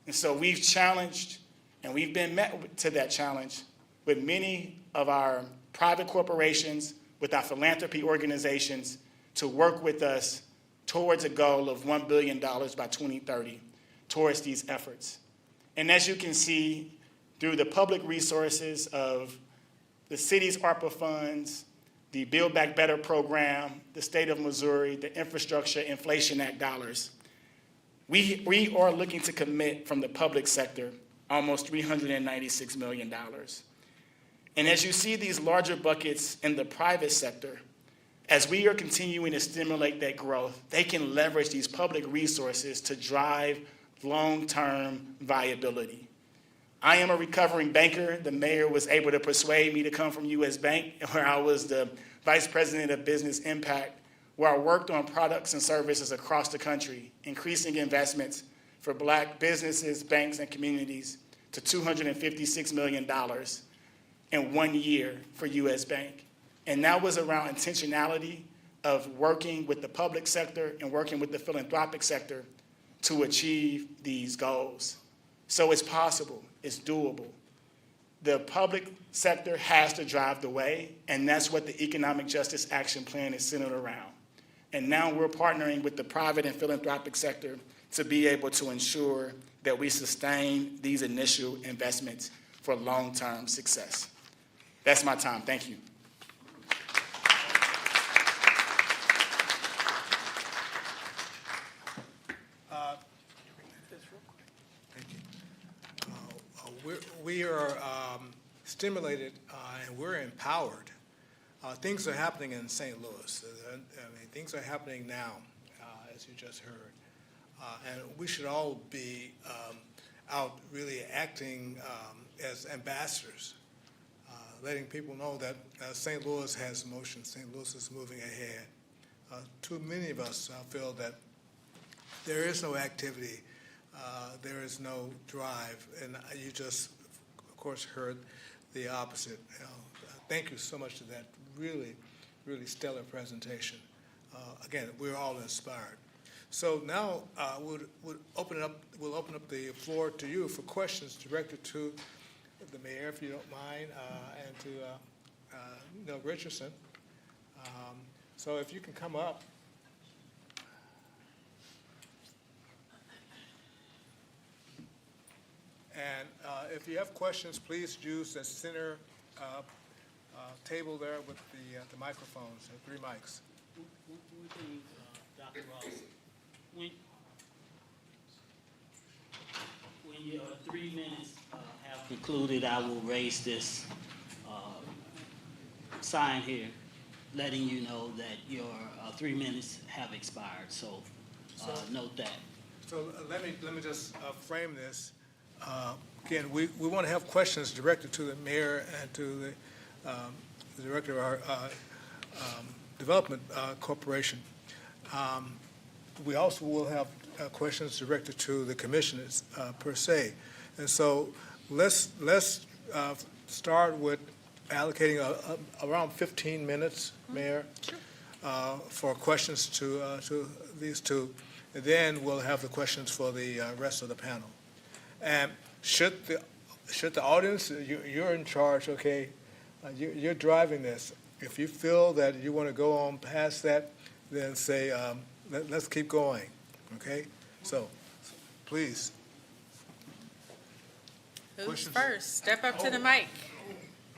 And so we've challenged, and we've been met to that challenge with many of our private corporations, with our philanthropy organizations, to work with us towards a goal of $1 billion by 2030 towards these efforts. And as you can see, through the public resources of the city's ARPA funds, the Build Back Better program, the state of Missouri, the Infrastructure Inflation Act dollars, we are looking to commit from the public sector almost $396 million. And as you see these larger buckets in the private sector, as we are continuing to stimulate that growth, they can leverage these public resources to drive long-term viability. I am a recovering banker. The mayor was able to persuade me to come from U.S. Bank, where I was the vice president of business impact, where I worked on products and services across the country, increasing investments for Black businesses, banks, and communities to $256 million in 1 year for U.S. Bank. And that was around intentionality of working with the public sector and working with the philanthropic sector to achieve these goals. So it's possible, it's doable. The public sector has to drive the way, and that's what the Economic Justice Action Plan is centered around. And now we're partnering with the private and philanthropic sector to be able to ensure that we sustain these initial investments for long-term success. That's my time. Thank you. We are stimulated and we're empowered. Things are happening in St. Louis. I mean, things are happening now, as you just heard. And we should all be out really acting as ambassadors, letting people know that St. Louis has motion, St. Louis is moving ahead. Too many of us feel that there is no activity, there is no drive, and you just, of course, heard the opposite. Thank you so much for that really, really stellar presentation. Again, we're all inspired. So now we'll open up the floor to you for questions directed to the mayor, if you don't mind, and to Neil Richardson. So if you can come up. And if you have questions, please use the center table there with the microphones, 3 mics. One thing, Dr. Ross, when your 3 minutes have concluded, I will raise this sign here, letting you know that your 3 minutes have expired. So note that. So let me just frame this. Again, we want to have questions directed to the mayor and to the director of our development corporation. We also will have questions directed to the commissioners per se. And so let's start with allocating around 15 minutes, Mayor, for questions to these two. And then we'll have the questions for the rest of the panel. And should the audience, you're in charge, okay? You're driving this. If you feel that you want to go on past that, then say, let's keep going, okay? So, please. Who's Questions? first? Step up to the mic.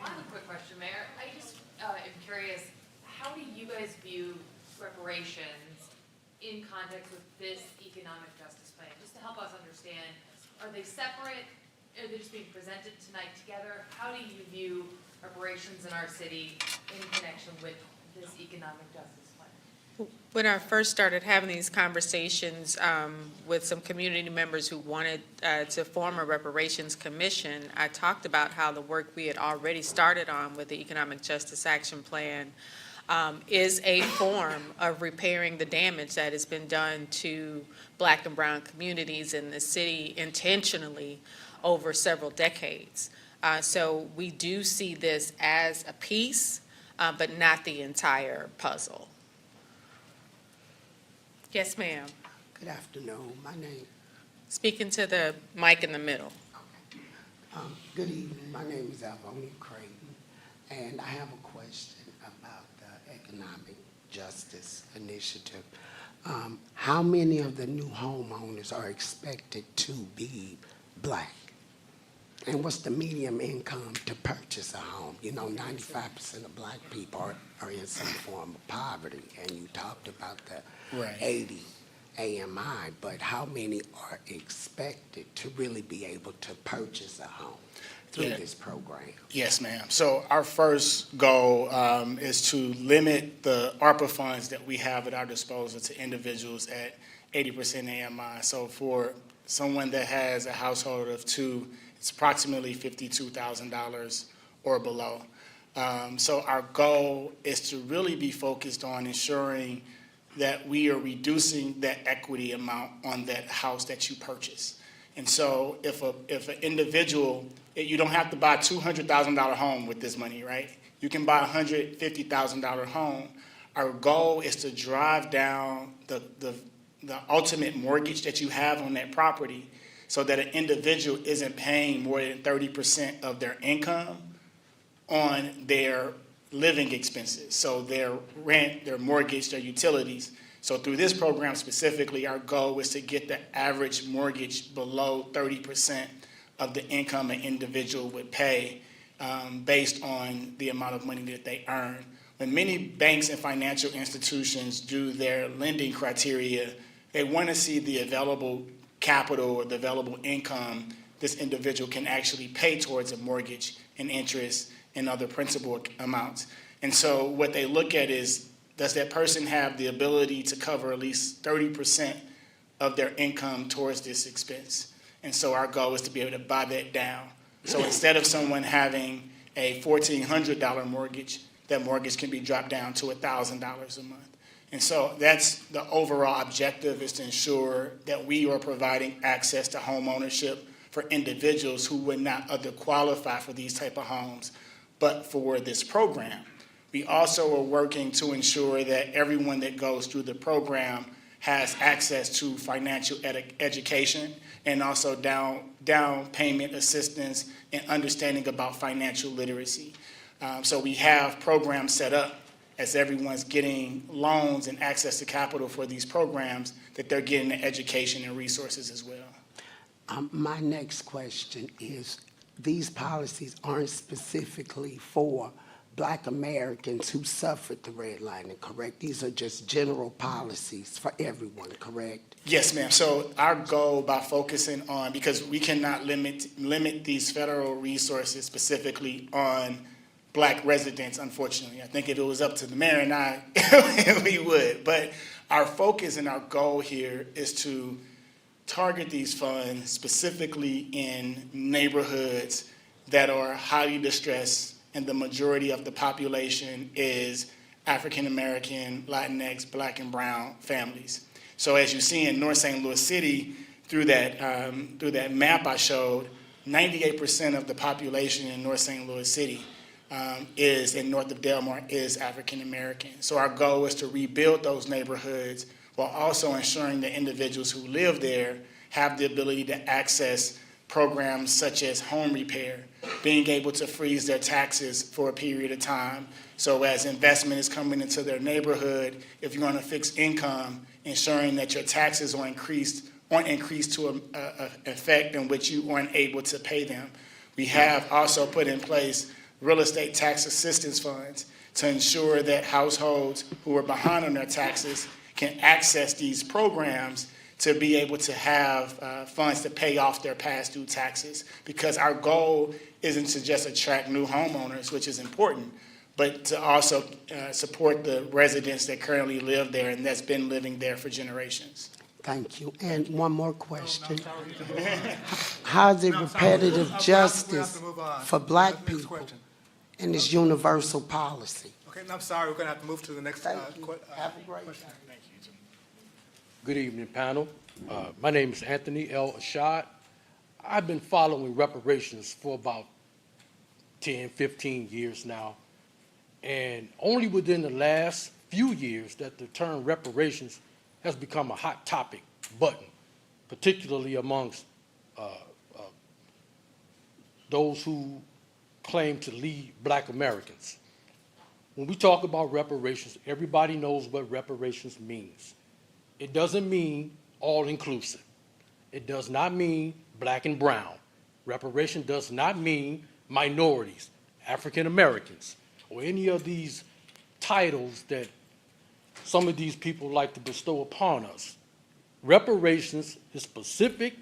I have a quick question, Mayor. I just am curious, how do you guys view reparations in context with this economic justice plan? Just to help us understand, are they separate? Are they just being presented tonight together? How do you view reparations in our city in connection with this economic justice plan? When I first started having these conversations with some community members who wanted to form a reparations commission, I talked about how the work we had already started on with the Economic Justice Action Plan is a form of repairing the damage that has been done to Black and brown communities in the city intentionally over several decades. So we do see this as a piece, but not the entire puzzle. Yes, ma'am. Good afternoon. My name, Speaking to the mic in the middle. good evening. My name is Alvonia Creighton, and I have a question about the Economic Justice Initiative. How many of the new homeowners are expected to be Black? And what's the median income to purchase a home? You know, 95% of Black people are in some form of poverty, and you talked about the Right. 80 AMI, but how many are expected to really be able to purchase a home through Yeah. this program? Yes, ma'am. So our first goal is to limit the ARPA funds that we have at our disposal to individuals at 80% AMI. So for someone that has a household of two, it's approximately $52,000 or below. So our goal is to really be focused on ensuring that we are reducing that equity amount on that house that you purchase. And so if an individual, you don't have to buy a $200,000 home with this money, right? You can buy a $150,000 home. Our goal is to drive down the ultimate mortgage that you have on that property so that an individual isn't paying more than 30% of their income on their living expenses, so their rent, their mortgage, their utilities. So through this program specifically, our goal is to get the average mortgage below 30% of the income an individual would pay based on the amount of money that they earn. When many banks and financial institutions do their lending criteria, they want to see the available capital or the available income this individual can actually pay towards a mortgage and interest and other principal amounts. And so what they look at is, does that person have the ability to cover at least 30% of their income towards this expense? And so our goal is to be able to buy that down. So instead of someone having a $1,400 mortgage, that mortgage can be dropped down to $1,000 a month. And so that's the overall objective, is to ensure that we are providing access to home ownership for individuals who would not other qualify for these type of homes, but for this program. We also are working to ensure that everyone that goes through the program has access to financial education and also down payment assistance and understanding about financial literacy. So we have programs set up as everyone's getting loans and access to capital for these programs, that they're getting the education and resources as well. My next question is, these policies aren't specifically for Black Americans who suffered the redlining, correct? These are just general policies for everyone, correct? Yes, ma'am. So our goal by focusing on, because we cannot limit these federal resources specifically on Black residents, unfortunately. I think if it was up to the mayor and I, we would. But our focus and our goal here is to target these funds specifically in neighborhoods that are highly distressed, and the majority of the population is African American, Latinx, Black and brown families. So as you see in North St. Louis City, through that map I showed, 98% of the population in North St. Louis City is, in north of Delmar, is African American. So our goal is to rebuild those neighborhoods while also ensuring that individuals who live there have the ability to access programs such as home repair, being able to freeze their taxes for a period of time. So as investment is coming into their neighborhood, if you're on a fixed income, ensuring that your taxes aren't increased to an effect in which you aren't able to pay them. We have also put in place real estate tax assistance funds to ensure that households who are behind on their taxes can access these programs to be able to have funds to pay off their past due taxes. Because our goal isn't to just attract new homeowners, which is important, but to also support the residents that currently live there and that's been living there for generations. Thank you. And one more question. How is it repetitive justice for Black people in this universal policy? Okay, and I'm sorry, we're going to have to move to the next Thank you. Have a great question. day. Good evening, panel. My name is Anthony L. Ashad. I've been following reparations for about 10, 15 years now, and only within the last few years that the term reparations has become a hot topic button, particularly amongst those who claim to lead Black Americans. When we talk about reparations, everybody knows what reparations means. It doesn't mean all-inclusive. It does not mean Black and brown. Reparation does not mean minorities, African Americans, or any of these titles that some of these people like to bestow upon us. Reparations is specific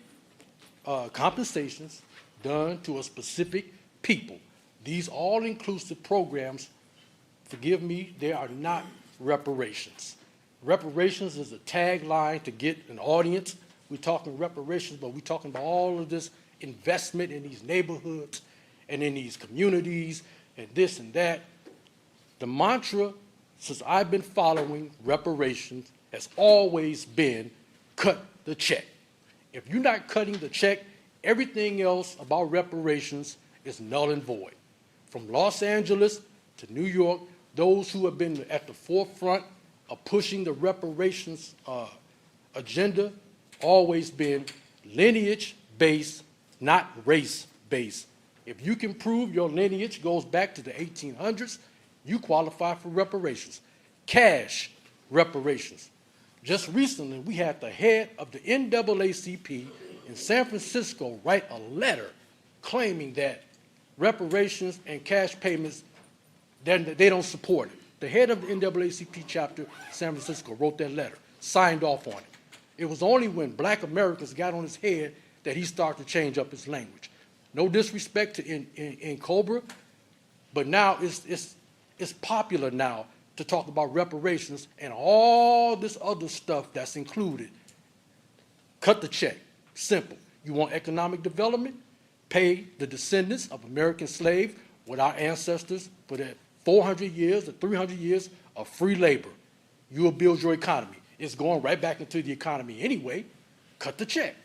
compensations done to a specific people. These all-inclusive programs, forgive me, they are not reparations. Reparations is a tagline to get an audience, we're talking reparations, but we're talking about all of this investment in these neighborhoods and in these communities and this and that. The mantra, since I've been following reparations, has always been cut the check. If you're not cutting the check, everything else about reparations is null and void. From Los Angeles to New York, those who have been at the forefront of pushing the reparations agenda always been lineage-based, not race-based. If you can prove your lineage goes back to the 1800s, you qualify for reparations. Cash reparations. Just recently, we had the head of the NAACP in San Francisco write a letter claiming that reparations and cash payments, they don't support it. The head of the NAACP chapter, San Francisco, wrote that letter, signed off on it. It was only when Black Americans got on his head that he started to change up his language. No disrespect to in Cobra, but now it's popular now to talk about reparations and all this other stuff that's included. Cut the check. Simple. You want economic development? Pay the descendants of American slaves with our ancestors for that 400 years to 300 years of free labor. You will build your economy. It's going right back into the economy anyway. Cut the check.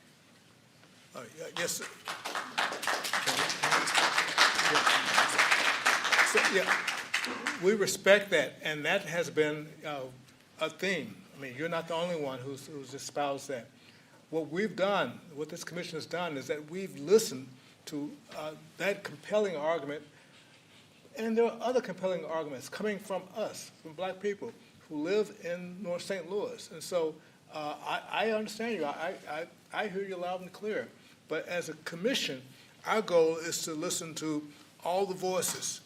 Yes, sir. So, yeah, we respect that, and that has been a theme. I mean, you're not the only one who's espoused that. What we've done, what this commission has done, is that we've listened to that compelling argument, and there are other compelling arguments coming from us, from Black people who live in North St. Louis. And so I understand you. I hear you loud and clear. But as a commission, our goal is to listen to all the voices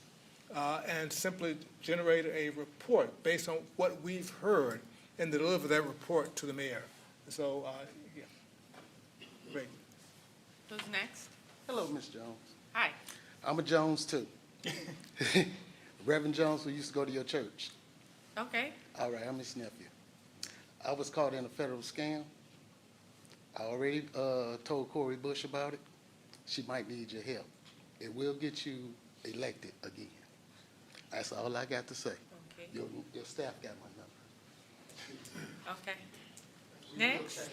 and simply generate a report based on what we've heard and deliver that report to the mayor. So, yeah, great. Who's next? Hello, Ms. Jones. Hi. I'm a Jones, too. Reverend Jones, who used to go to your church. Okay. All right, I'm his nephew. I was caught in a federal scam. I already told Cori Bush about it. She might need your help. It will get you elected again. That's all I got to say. Okay. Your staff got my number. Okay. Next.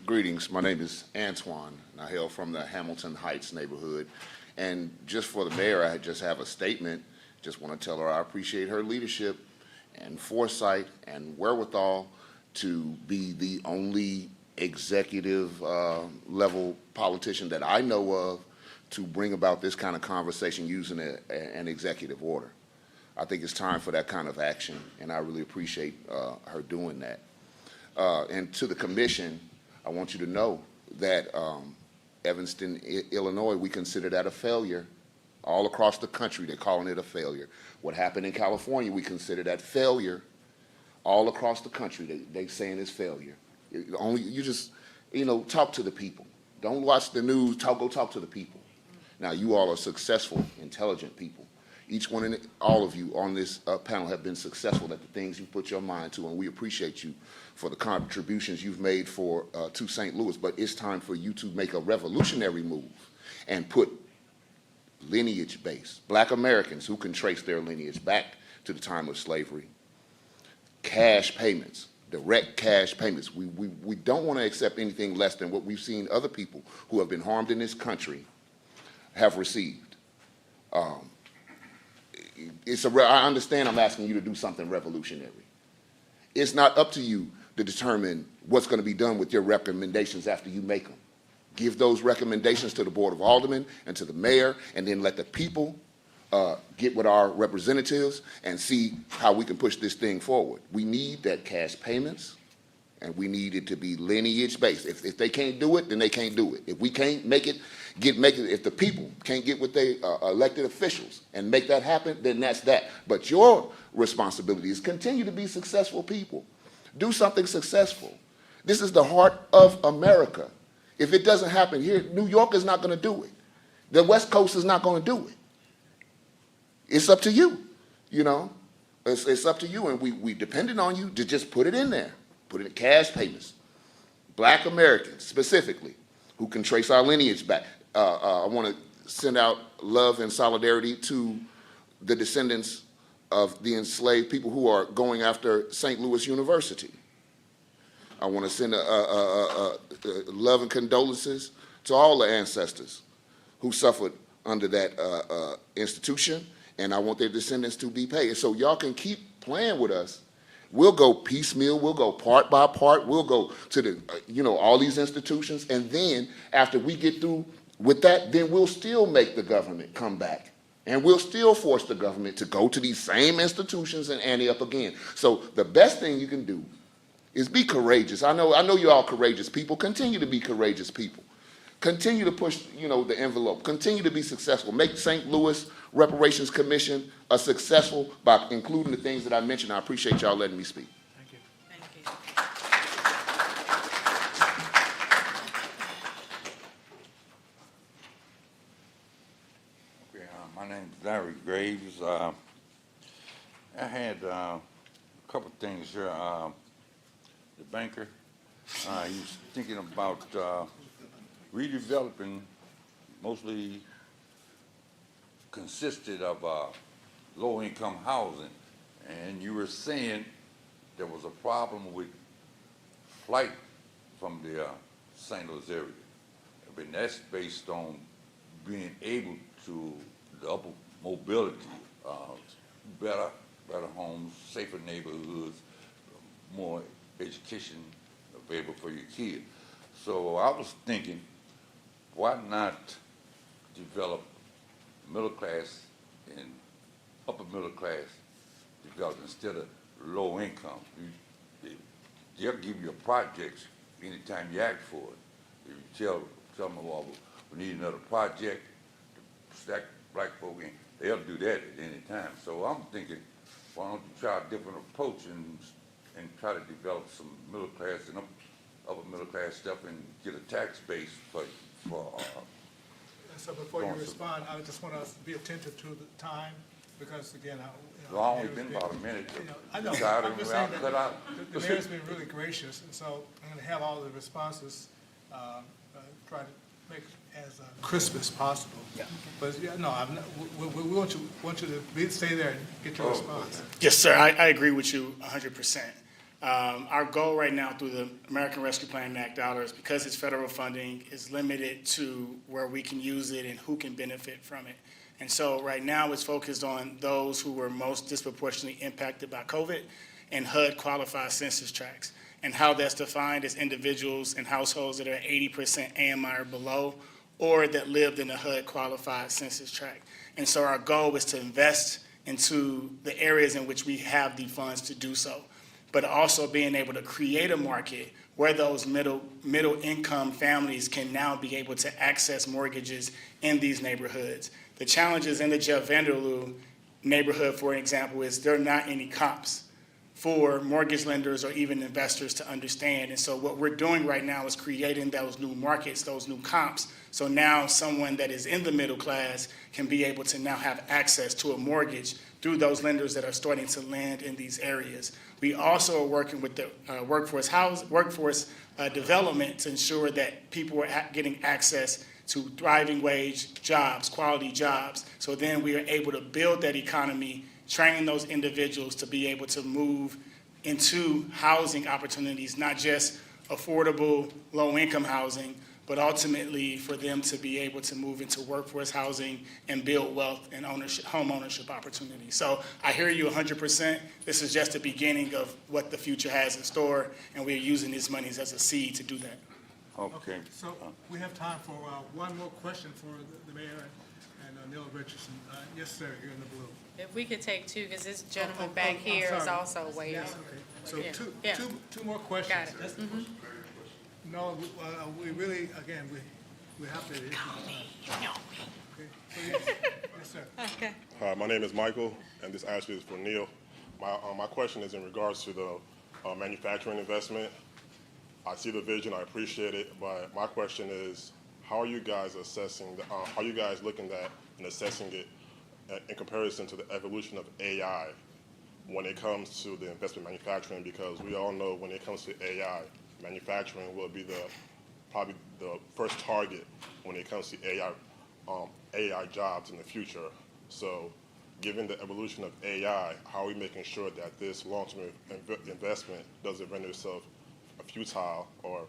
Greetings, my name is Antoine, and I hail from the Hamilton Heights neighborhood. And just for the mayor, I just have a statement. Just want to tell her I appreciate her leadership and foresight and wherewithal to be the only executive level politician that I know of to bring about this kind of conversation using an executive order. I think it's time for that kind of action, and I really appreciate her doing that. And to the commission, I want you to know that Evanston, Illinois, we consider that a failure. All across the country, they're calling it a failure. What happened in California, we consider that failure. All across the country, they're saying it's failure. You just, talk to the people. Don't watch the news, go talk to the people. Now, you all are successful, intelligent people. Each one and all of you on this panel have been successful at the things you put your mind to, and we appreciate you for the contributions you've made to St. Louis. But it's time for you to make a revolutionary move and put lineage-based, Black Americans who can trace their lineage back to the time of slavery, cash payments, direct cash payments. We don't want to accept anything less than what we've seen other people who have been harmed in this country have received. I understand I'm asking you to do something revolutionary. It's not up to you to determine what's going to be done with your recommendations after you make them. Give those recommendations to the Board of Aldermen and to the mayor, and then let the people get with our representatives and see how we can push this thing forward. We need that cash payments, and we need it to be lineage-based. If they can't do it, then they can't do it. If we can't make it, if the people can't get with their elected officials and make that happen, then that's that. But your responsibility is continue to be successful people. Do something successful. This is the heart of America. If it doesn't happen here, New York is not going to do it. The West Coast is not going to do it. It's up to you, It's up to you, and we depended on you to just put it in there. put it in cash payments. Black Americans specifically, who can trace our lineage back. I want to send out love and solidarity to the descendants of the enslaved people who are going after St. Louis University. I want to send love and condolences to all the ancestors who suffered under that institution, and I want their descendants to be paid. So y'all can keep playing with us. We'll go piecemeal, we'll go part by part, we'll go to the, all these institutions, and then after we get through with that, then we'll still make the government come back. And we'll still force the government to go to these same institutions and ante up again. So the best thing you can do is be courageous. I know you're all courageous people. Continue to be courageous people. Continue to push, the envelope. Continue to be successful. Make St. Louis Reparations Commission a successful by including the things that I mentioned. I appreciate y'all letting me speak. Thank you. Okay, my name's Larry Graves. I had a couple of things here. The banker, he's thinking about redeveloping, mostly consisted of low-income housing. And you were saying there was a problem with flight from the St. Louis area. I mean, that's based on being able to double mobility, better homes, safer neighborhoods, more education available for your kids. So I was thinking, why not develop middle class and upper middle class development instead of low income? They'll give you a project anytime you ask for it. If you tell them, well, we need another project to stack black folk in, they'll do that at any time. So I'm thinking, why don't you try a different approach and try to develop some middle class and upper middle class stuff and get a tax base for So before you respond, I just want us to be attentive to the time, because again, It's only been about a minute. I know, Tired I'm of just me, saying I'll cut out. that the mayor's been really gracious, and so I'm gonna have all the responses, try to make as crisp as possible. Yeah. But yeah, no, we want you to stay there and get your response. Yes, sir, I agree with you 100%. Our goal right now through the American Rescue Plan Act dollars, because it's federal funding, is limited to where we can use it and who can benefit from it. And so right now it's focused on those who were most disproportionately impacted by COVID and HUD qualified census tracts. And how that's defined as individuals and households that are 80% AMI or below, or that lived in a HUD qualified census tract. And so our goal is to invest into the areas in which we have the funds to do so, but also being able to create a market where those middle income families can now be able to access mortgages in these neighborhoods. The challenges in the Jeff Vanderloo neighborhood, for example, is there are not any comps for mortgage lenders or even investors to understand. And so what we're doing right now is creating those new markets, those new comps. So now someone that is in the middle class can be able to now have access to a mortgage through those lenders that are starting to lend in these areas. We also are working with the workforce development to ensure that people are getting access to thriving wage jobs, quality jobs. So then we are able to build that economy, training those individuals to be able to move into housing opportunities, not just affordable, low-income housing, but ultimately for them to be able to move into workforce housing and build wealth and home ownership opportunities. So I hear you 100%. This is just the beginning of what the future has in store, and we're using these monies as a seed to do that. Okay. So we have time for one more question for the mayor and Neil Richardson. Yes, sir, you're in the blue. If we could take two, because this gentleman back here is sorry. also waiting. Yes, okay. So Yeah. two more questions. Got it. That's the first. No, we really, again, we have to. Okay. So yes, sir. Okay. Hi, my name is Michael, and this actually is for Neil. My question is in regards to the manufacturing investment. I see the vision, I appreciate it, but my question is, how are you guys assessing, how are you guys looking at and assessing it in comparison to the evolution of AI? when it comes to the investment manufacturing, because we all know when it comes to AI, manufacturing will be probably the first target when it comes to AI jobs in the future. So given the evolution of AI, how are we making sure that this long-term investment doesn't render itself futile or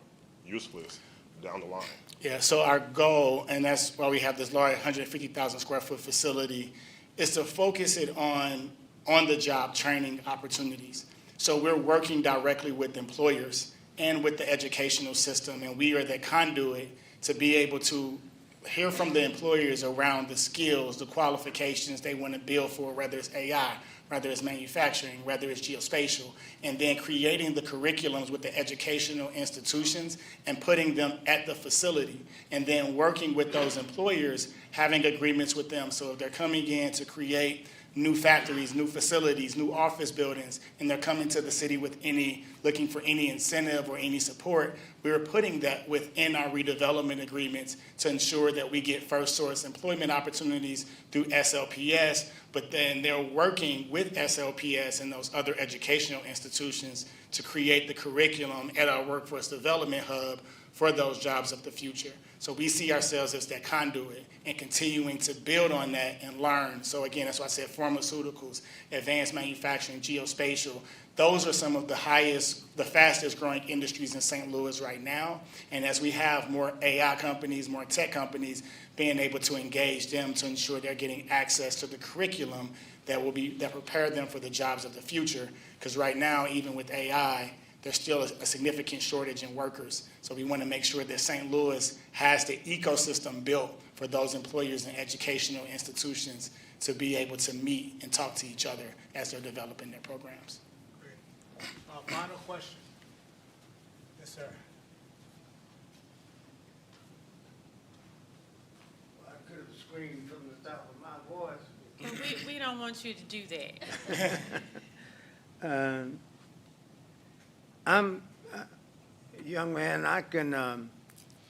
useless down the line? Yeah, so our goal, and that's why we have this large 150,000 square foot facility, is to focus it on the-job training opportunities. So we're working directly with employers and with the educational system, and we are the conduit to be able to hear from the employers around the skills, the qualifications they want to build for, whether it's AI, whether it's manufacturing, whether it's geospatial, and then creating the curriculums with the educational institutions and putting them at the facility, and then working with those employers, having agreements with them. So if they're coming in to create new factories, new facilities, new office buildings, and they're coming to the city looking for any incentive or any support, we're putting that within our redevelopment agreements to ensure that we get first source employment opportunities through SLPS, but then they're working with SLPS and those other educational institutions to create the curriculum at our workforce development hub for those jobs of the future. So we see ourselves as that conduit and continuing to build on that and learn. So again, that's why I said pharmaceuticals, advanced manufacturing, geospatial. Those are some of the fastest growing industries in St. Louis right now. And as we have more AI companies, more tech companies, being able to engage them to ensure they're getting access to the curriculum that prepare them for the jobs of the future. Because right now, even with AI, there's still a significant shortage in workers. So we want to make sure that St. Louis has the ecosystem built for those employers and educational institutions to be able to meet and talk to each other as they're developing their programs. Great. Final question. Yes, sir. Well, I could have screamed from the top of my voice. But we don't want you to do that. I'm young man,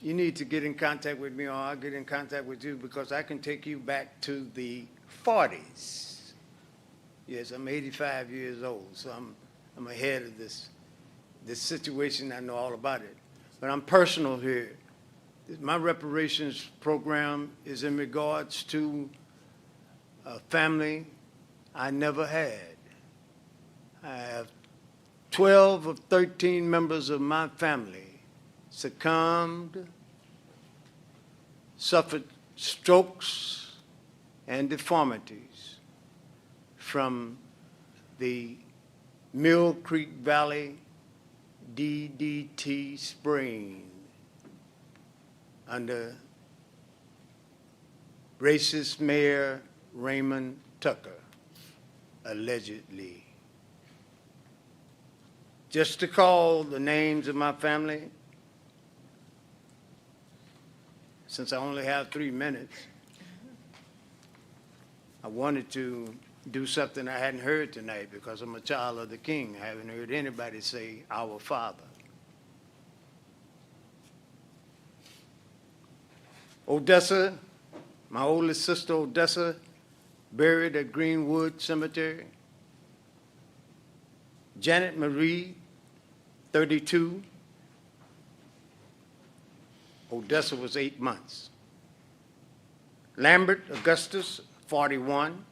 you need to get in contact with me or I'll get in contact with you because I can take you back to the 40s. Yes, I'm 85 years old, so I'm ahead of this situation. I know all about it. But I'm personal here. My reparations program is in regards to a family I never had. I have 12 of 13 members of my family succumbed, suffered strokes and deformities from the Mill Creek Valley DDT spraying under racist Mayor Raymond Tucker, allegedly. Just to call the names of my family, since I only have 3 minutes, I wanted to do something I hadn't heard tonight because I'm a child of the King. I haven't heard anybody say, "Our Father." Odessa, my oldest sister Odessa, buried at Greenwood Cemetery. Janet Marie, 32. Odessa was 8 months. Lambert Augustus, 41.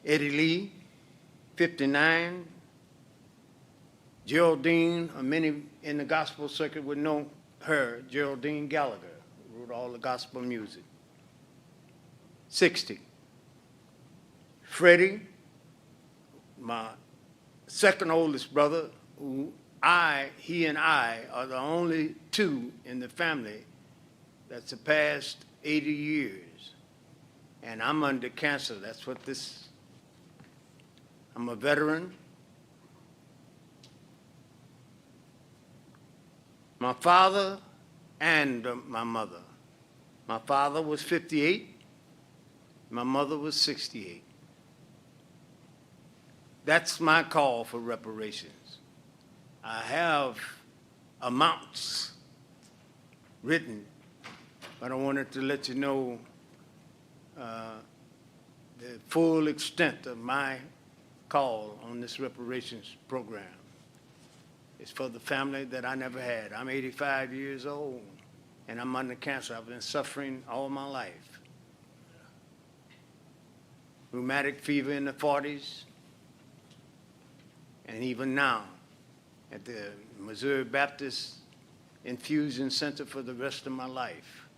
Eddie Lee, 59. Geraldine, many in the gospel circuit would know her, Geraldine Gallagher, who wrote all the gospel music. 60. Freddie, my second oldest brother, he and I are the only two in the family that surpassed 80 years. And I'm under cancer. That's what I'm a veteran. My father and my mother. My father was 58. My mother was 68. That's my call for reparations. I have amounts written, but I wanted to let you know the full extent of my call on this reparations program. It's for the family that I never had. I'm 85 years old, and I'm under cancer. I've been suffering all my life. Rheumatic fever in the 40s, and even now at the Missouri Baptist Infusion Center for the rest of my life.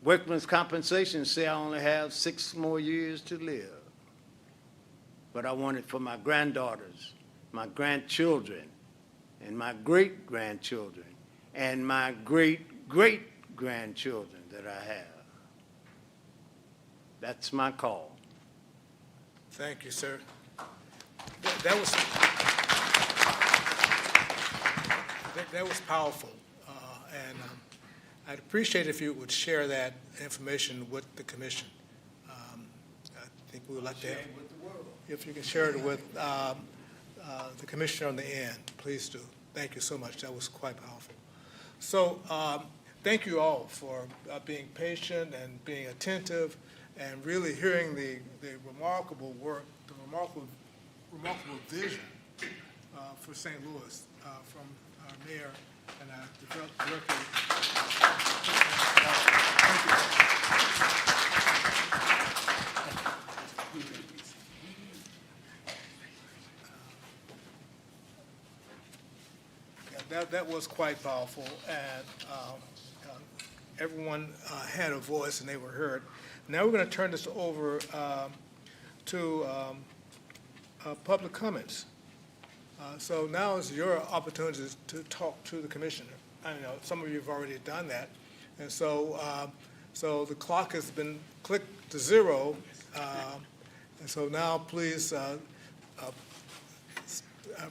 Workman's compensation say I only have 6 more years to live. But I want it for my granddaughters, my grandchildren, and my great-grandchildren, and my great-great-grandchildren that I have. That's my call. Thank you, sir. That was powerful, and I'd appreciate if you would share that information with the commission. I think we would like to have, if you can share it with the commissioner on the end, please do. Thank you so much. That was quite powerful. So thank you all for being patient and being attentive and really hearing the remarkable work, the remarkable vision for St. Louis from our mayor and our director. That was quite powerful, and everyone had a voice and they were heard. Now we're going to turn this over to public comments. So now is your opportunity to talk to the commissioner. I know some of you have already done that, and so so the clock has been clicked to 0, and so now please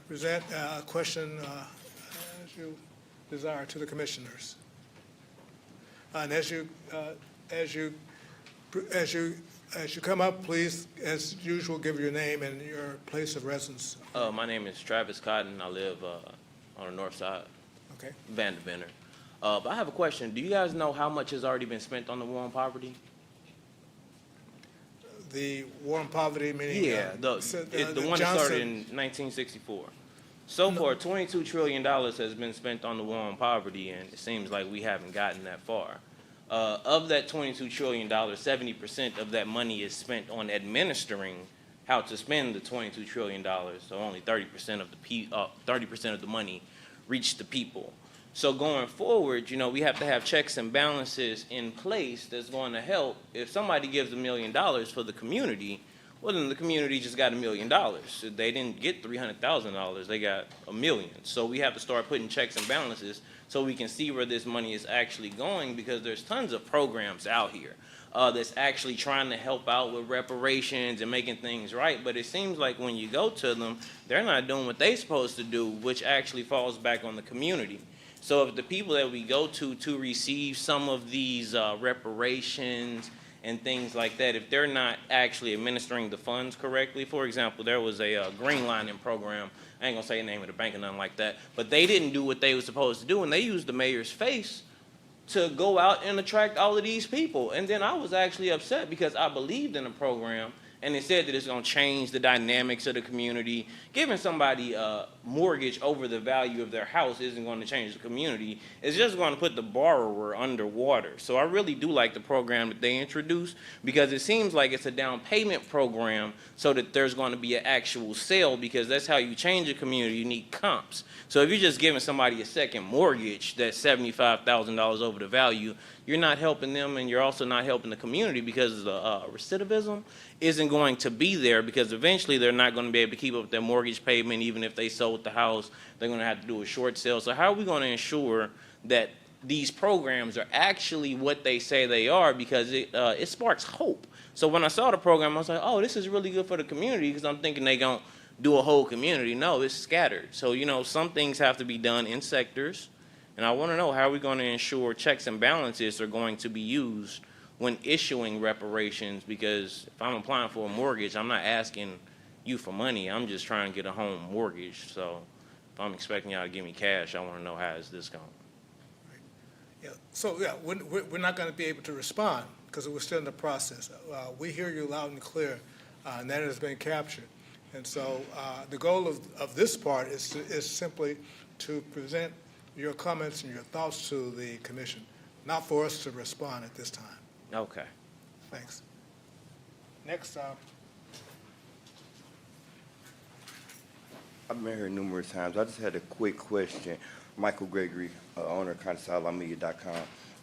present a question as you desire to the commissioners. And as you come up, please, as usual, give your name and your place of residence. My name is Travis Cotton. I live on the north side, Okay. Vanderbilt. But I have a question. Do you guys know how much has already been spent on the war on poverty? The war on poverty, meaning The one that started in 1964. So far, $22 trillion has been spent on the war on poverty, and it seems like we haven't gotten that far. Of that $22 trillion, 70% of that money is spent on administering how to spend the $22 trillion. So only 30% of the 30% of the money reach the people. So going forward, you know, we have to have checks and balances in place that's going to help. If somebody gives $1 million for the community, well, then the community just got $1 million. They didn't get $300,000, they got $1 million. So we have to start putting checks and balances so we can see where this money is actually going, because there's tons of programs out here that's actually trying to help out with reparations and making things right. But it seems like when you go to them, they're not doing what they're supposed to do, which actually falls back on the community. So if the people that we go to receive some of these reparations and things like that, if they're not actually administering the funds correctly, for example, there was a green lining program. I ain't gonna say the name of the bank or nothing like that, but they didn't do what they were supposed to do, and they used the mayor's face to go out and attract all of these people. And then I was actually upset because I believed in the program, and it said that it's going to change the dynamics of the community. Giving somebody a mortgage over the value of their house isn't going to change the community. It's just going to put the borrower underwater. So I really do like the program that they introduced, because it seems like it's a down payment program so that there's going to be an actual sale, because that's how you change a community. You need comps. So if you're just giving somebody a second mortgage that's $75,000 over the value, you're not helping them, and you're also not helping the community, because the recidivism isn't going to be there, because eventually they're not going to be able to keep up with their mortgage payment. Even if they sold the house, they're going to have to do a short sale. So how are we going to ensure that these programs are actually what they say they are? Because it sparks hope. So when I saw the program, I was like, oh, this is really good for the community, because I'm thinking they're going to do a whole community. No, it's scattered. So, you know, some things have to be done in sectors. And I want to know, how are we going to ensure checks and balances are going to be used when issuing reparations? Because if I'm applying for a mortgage, I'm not asking you for money. I'm just trying to get a home mortgage. So if I'm expecting y'all to give me cash, I want to know, how is this going? Yeah. So yeah, we're not going to be able to respond because we're still in the process. We hear you loud and clear, and that has been captured. And so the goal of this part is simply to present your comments and your thoughts to the commission, not for us to respond at this time. Okay. Thanks. Next, I've been here numerous times. I just had a quick question. Michael Gregory, owner of ContiSolidMedia.com,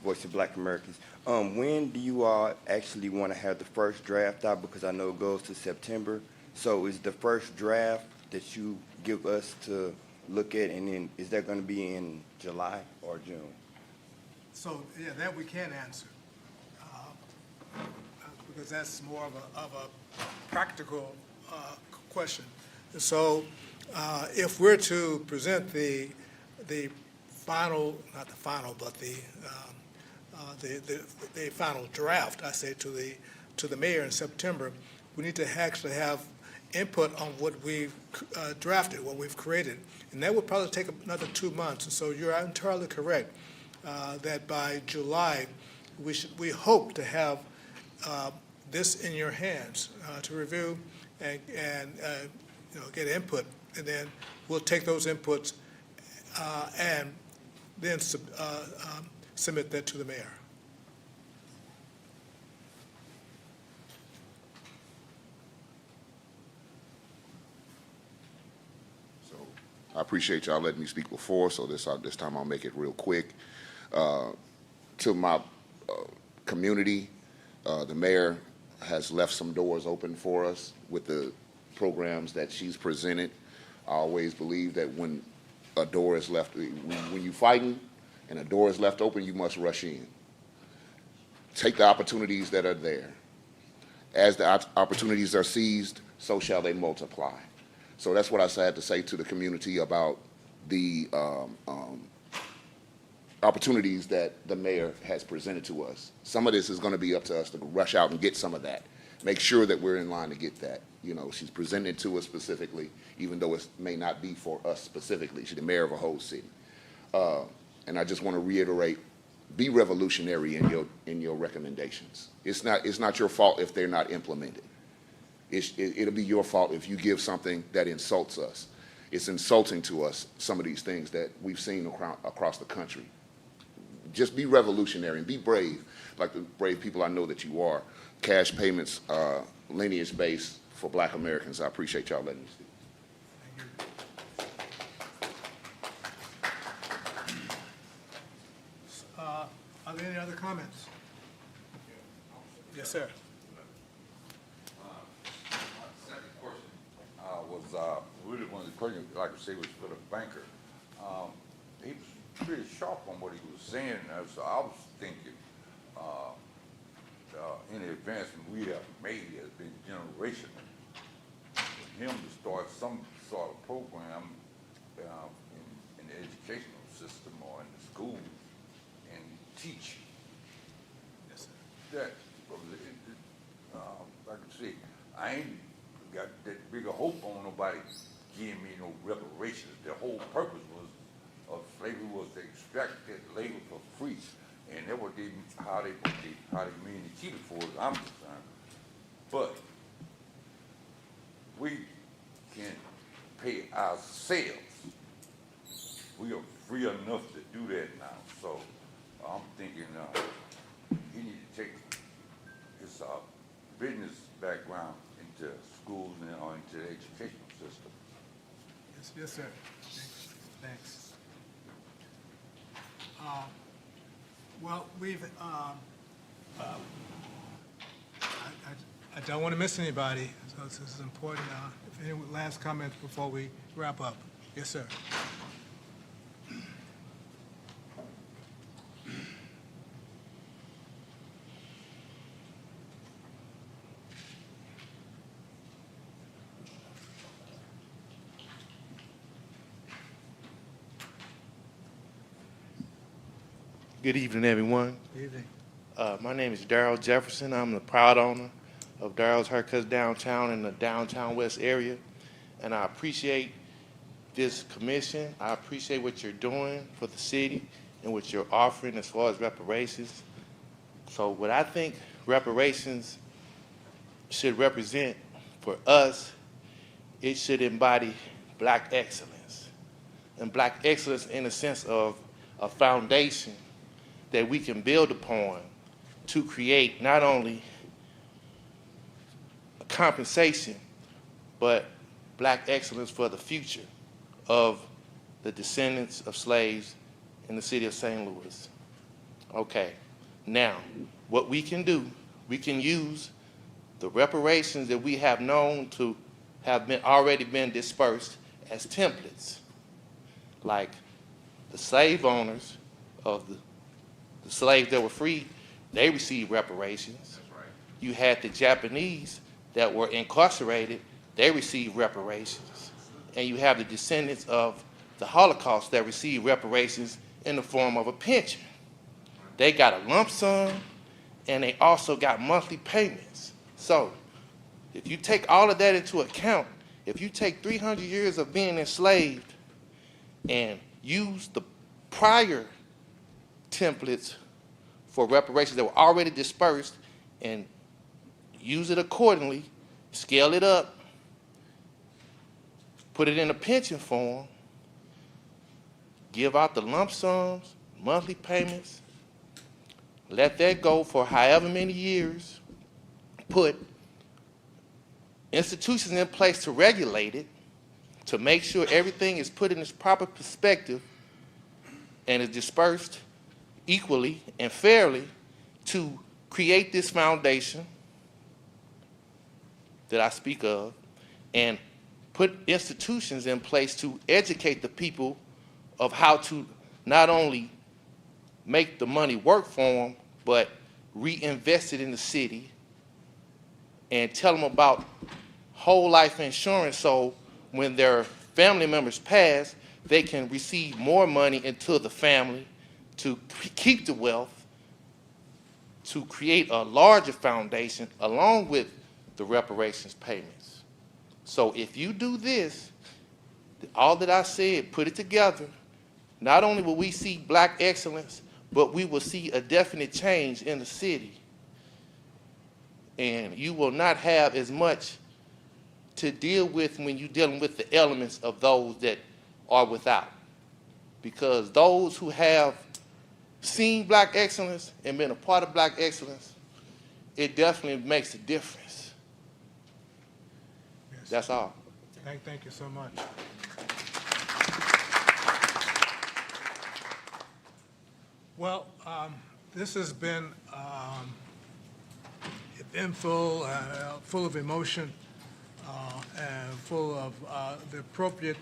Voice of Black Americans. When do you all actually want to have the first draft out? Because I know it goes to September. So is the first draft that you give us to look at, and then is that going to be in July or June? so yeah, that we can answer, because that's more of a practical question. So if we're to present the final, not the final, but the final draft, I say, to the mayor in September, we need to actually have input on what we've drafted, what we've created. And that would probably take another 2 months. And so you're entirely correct that by July, we hope to have this in your hands to review and get input. And then we'll take those inputs and then submit that to the mayor. I appreciate y'all letting me speak before, so this time I'll make it real quick. To my community, the mayor has left some doors open for us with the programs that she's presented. I always believe that when a door is left, when you're fighting and a door is left open, you must rush in. Take the opportunities that are there. As the opportunities are seized, so shall they multiply. So that's what I had to say to the community about the opportunities that the mayor has presented to us. Some of this is going to be up to us to rush out and get some of that. Make sure that we're in line to get that. You know, she's presented to us specifically, even though it may not be for us specifically. She's the mayor of a whole city. And I just want to reiterate, be revolutionary in your recommendations. It's not your fault if they're not implemented. It'll be your fault if you give something that insults us. It's insulting to us, some of these things that we've seen across the country. Just be revolutionary and be brave, like the brave people I know that you are. Cash payments, lineage-based for Black Americans. I appreciate y'all letting me speak. Are there any other comments? Yes, sir. Second question was really one of the questions, like I say, was for the banker. He was pretty sharp on what he was saying, so I was thinking any advancement we have made has been generational. For him to start some sort of program in the educational system or in the school and teach. Yes, sir. That, like I say, I ain't got that big a hope on nobody giving me no reparations. The whole purpose of slavery was to extract that labor for free, and that what how they mean to keep it for, as I'm concerned. But we can pay ourselves. We are free enough to do that now. So I'm thinking he need to take his business background into schools and into the educational system. Yes, sir. Thanks. Well, I don't want to miss anybody, so this is important. If any last comments before we wrap up? Yes, sir. Good evening, everyone. Good evening. My name is Darrell Jefferson. I'm the proud owner of Darrell's Haircuts downtown in the downtown west area. And I appreciate this commission. I appreciate what you're doing for the city and what you're offering as far as reparations. So what I think reparations should represent for us, it should embody black excellence. And black excellence in the sense of a foundation that we can build upon to create not only a compensation, but black excellence for the future of the descendants of slaves in the city of St. Louis. Okay, now, what we can do, we can use the reparations that we have known to have already been dispersed as templates, like the slave owners of the slaves that were freed, they received reparations. That's right. You had the Japanese that were incarcerated, they received reparations. And you have the descendants of the Holocaust that received reparations in the form of a pension. They got a lump sum, and they also got monthly payments. So if you take all of that into account, if you take 300 years of being enslaved and use the prior templates for reparations that were already dispersed and use it accordingly, scale it up, put it in a pension form, give out the lump sums, monthly payments, let that go for however many years, put institutions in place to regulate it, to make sure everything is put in its proper perspective and is dispersed equally and fairly to create this foundation that I speak of, and put institutions in place to educate the people of how to not only make the money work for them, but reinvest it in the city, and tell them about whole life insurance so when their family members pass, they can receive more money into the family to keep the wealth, to create a larger foundation along with the reparations payments. So if you do this, all that I said, put it together, not only will we see black excellence, but we will see a definite change in the city. And you will not have as much to deal with when you're dealing with the elements of those that are without. Because those who have seen black excellence and been a part of black excellence, it definitely makes a difference. Yes. That's all. Thank you so much. Well, this has been eventful, full of emotion, and full of the appropriate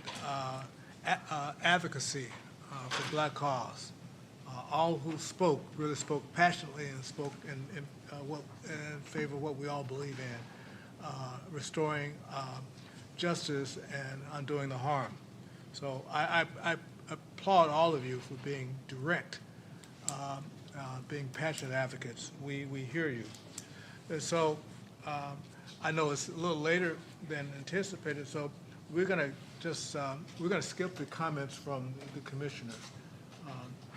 advocacy for black cause. All who spoke really spoke passionately and spoke in favor of what we all believe in, restoring justice and undoing the harm. So I applaud all of you for being direct, being passionate advocates. We hear you. And so I know it's a little later than anticipated, so we're going to just we're going to skip the comments from the commissioners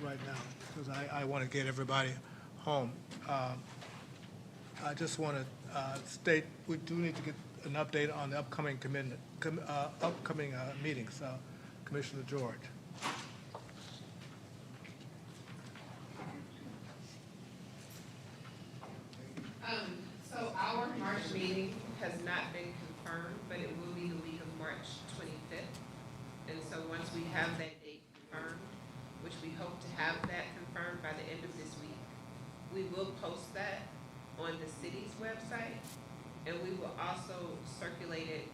right now because I want to get everybody home. I just want to state we do need to get an update on the upcoming meetings. Commissioner George. So our March meeting has not been confirmed, but it will be the week of March 25th. And so once we have that date confirmed, which we hope to have that confirmed by the end of this week, we will post that on the city's website, and we will also circulate it.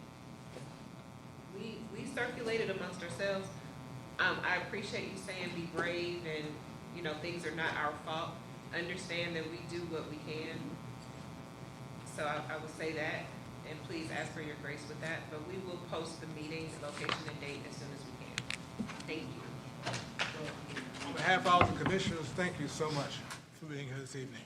We circulate it amongst ourselves. I appreciate you saying be brave and, you know, things are not our fault. Understand that we do what we can. So I will say that, and please ask for your grace with that. But we will post the meeting, location, and date as soon as we can. Thank you. On behalf of all the commissioners, thank you so much for being here this evening.